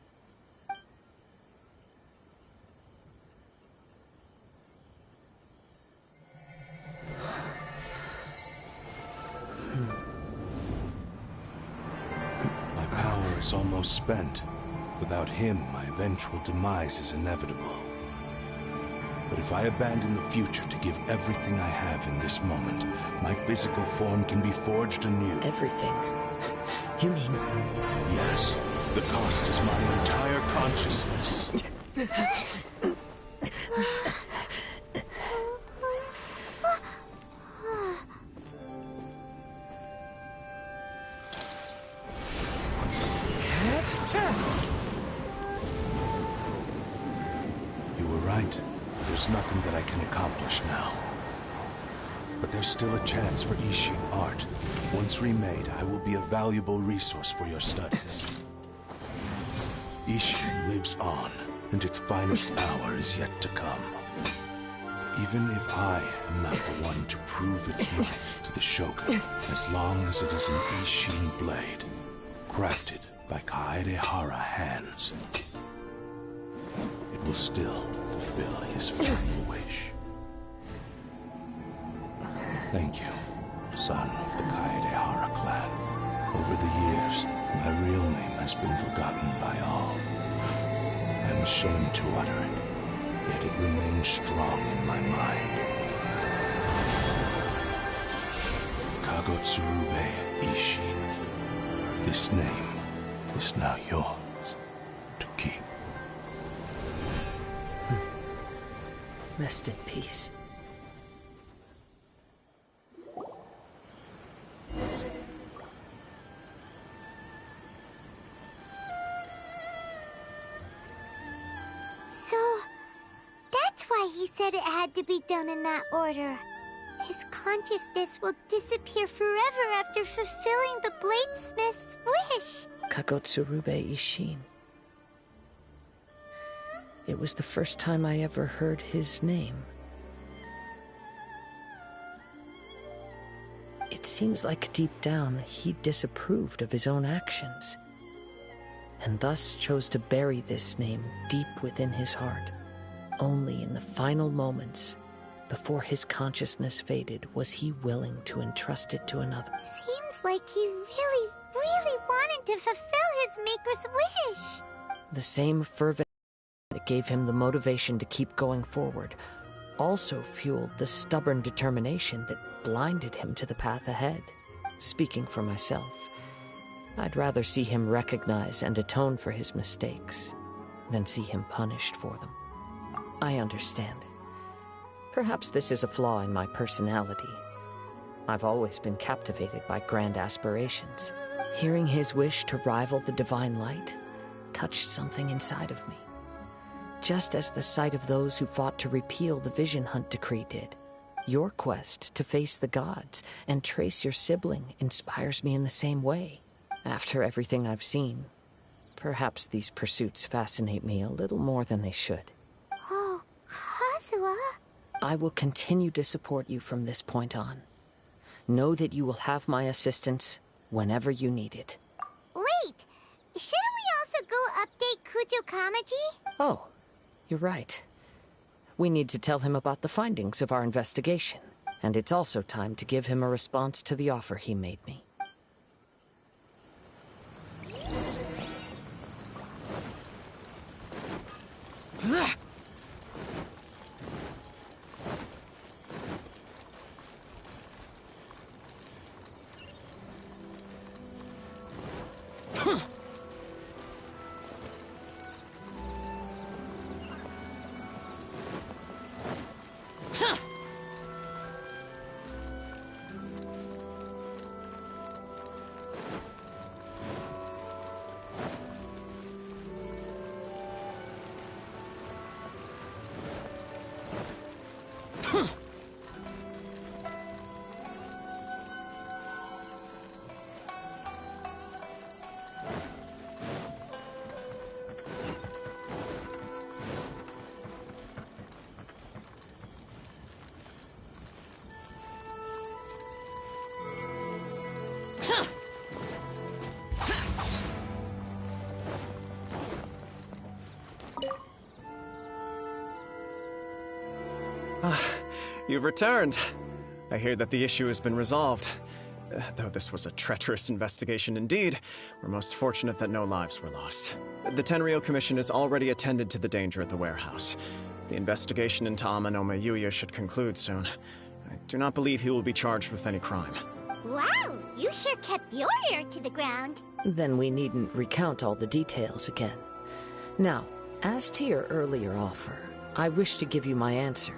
Speaker 6: My power is almost spent. Without him, my eventual demise is inevitable. But if I abandon the future to give everything I have in this moment, my physical form can be forged anew.
Speaker 3: Everything? You mean...
Speaker 6: Yes. The cost is my entire consciousness. You were right. There's nothing that I can accomplish now. But there's still a chance for Ishin art. Once remade, I will be a valuable resource for your studies. Ishin lives on, and its finest hour is yet to come. Even if I am not the one to prove its worth to the Shogun, as long as it is an Ishin blade, crafted by Kaedehara hands. It will still fulfill his final wish. Thank you, son of the Kaedehara clan. Over the years, my real name has been forgotten by all. I'm ashamed to utter it, yet it remains strong in my mind. Kagotsurube Ishin. This name is now yours to keep.
Speaker 3: Rest in peace.
Speaker 5: So, that's why he said it had to be done in that order. His consciousness will disappear forever after fulfilling the bladesmith's wish.
Speaker 3: Kagotsurube Ishin. It was the first time I ever heard his name. It seems like deep down he disapproved of his own actions, and thus chose to bury this name deep within his heart. Only in the final moments, before his consciousness faded, was he willing to entrust it to another.
Speaker 5: Seems like he really, really wanted to fulfill his maker's wish.
Speaker 3: The same fervent that gave him the motivation to keep going forward also fueled the stubborn determination that blinded him to the path ahead. Speaking for myself, I'd rather see him recognize and atone for his mistakes than see him punished for them. I understand. Perhaps this is a flaw in my personality. I've always been captivated by grand aspirations. Hearing his wish to rival the divine light touched something inside of me, just as the sight of those who fought to repeal the Vision Hunt decree did. Your quest to face the gods and trace your sibling inspires me in the same way. After everything I've seen, perhaps these pursuits fascinate me a little more than they should.
Speaker 5: Oh, Kazuha.
Speaker 3: I will continue to support you from this point on. Know that you will have my assistance whenever you need it.
Speaker 5: Wait! Shouldn't we also go update Kujo Kamaji?
Speaker 3: Oh, you're right. We need to tell him about the findings of our investigation, and it's also time to give him a response to the offer he made me.
Speaker 1: You've returned. I hear that the issue has been resolved. Though this was a treacherous investigation indeed, we're most fortunate that no lives were lost. The Tenryou Commission has already attended to the danger at the warehouse. The investigation into Amano Yuya should conclude soon. I do not believe he will be charged with any crime.
Speaker 5: Wow, you sure kept your ear to the ground.
Speaker 3: Then we needn't recount all the details again. Now, as to your earlier offer, I wish to give you my answer.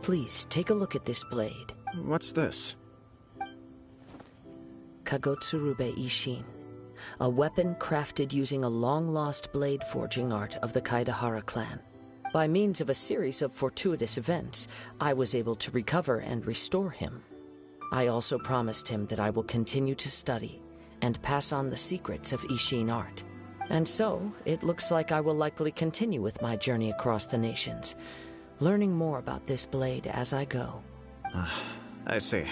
Speaker 3: Please, take a look at this blade.
Speaker 1: What's this?
Speaker 3: Kagotsurube Ishin. A weapon crafted using a long-lost blade forging art of the Kaedehara clan. By means of a series of fortuitous events, I was able to recover and restore him. I also promised him that I will continue to study and pass on the secrets of Ishin art. And so, it looks like I will likely continue with my journey across the nations, learning more about this blade as I go.
Speaker 1: I see.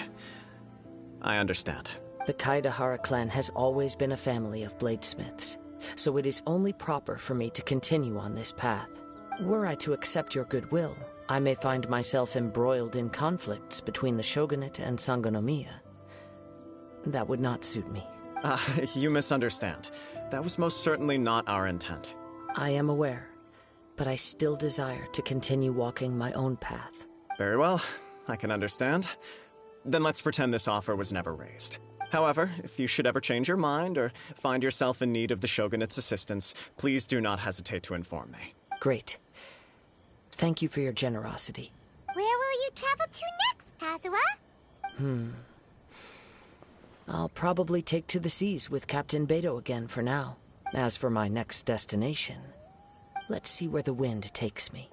Speaker 1: I understand.
Speaker 3: The Kaedehara clan has always been a family of bladesmiths, so it is only proper for me to continue on this path. Were I to accept your goodwill, I may find myself embroiled in conflicts between the shogunate and Sangonomiya. That would not suit me.
Speaker 1: You misunderstand. That was most certainly not our intent.
Speaker 3: I am aware, but I still desire to continue walking my own path.
Speaker 1: Very well, I can understand. Then let's pretend this offer was never raised. However, if you should ever change your mind or find yourself in need of the shogunate's assistance, please do not hesitate to inform me.
Speaker 3: Great. Thank you for your generosity.
Speaker 5: Where will you travel to next, Kazuha?
Speaker 3: I'll probably take to the seas with Captain Beto again for now. As for my next destination, let's see where the wind takes me.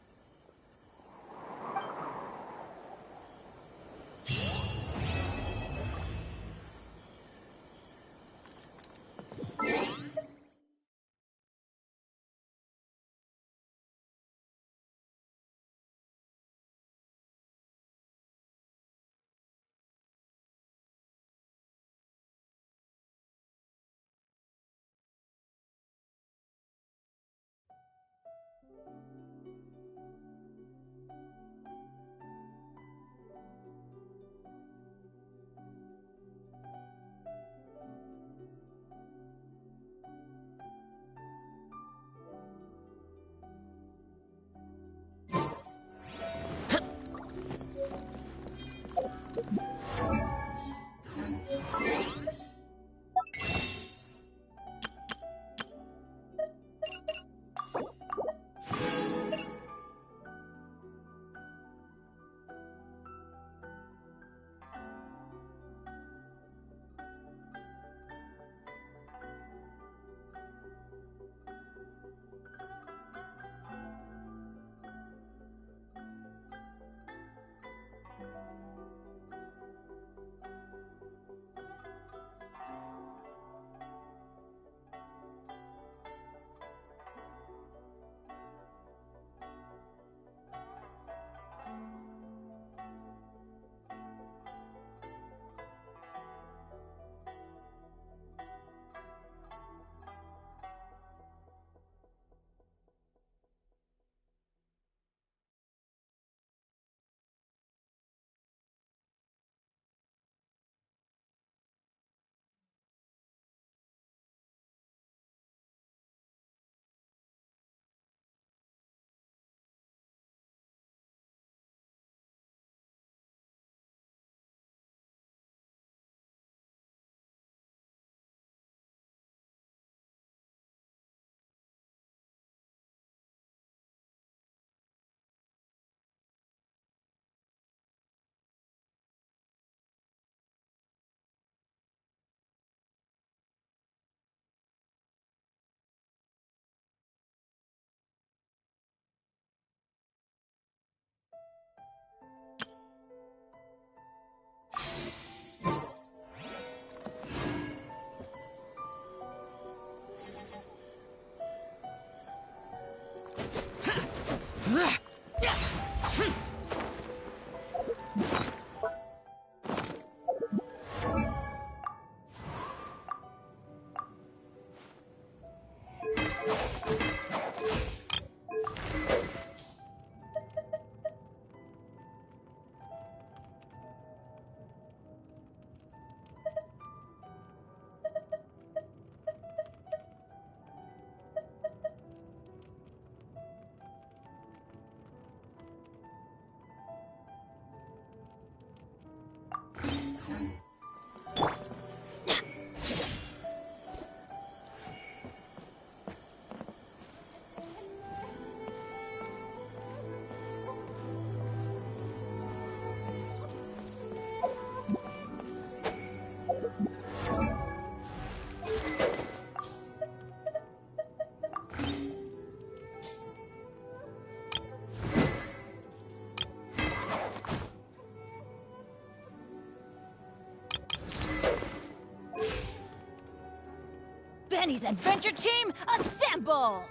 Speaker 11: Benny's adventure team, assemble!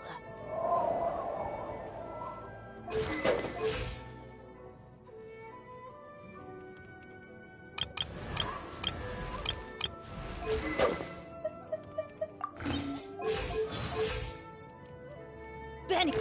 Speaker 11: Benny!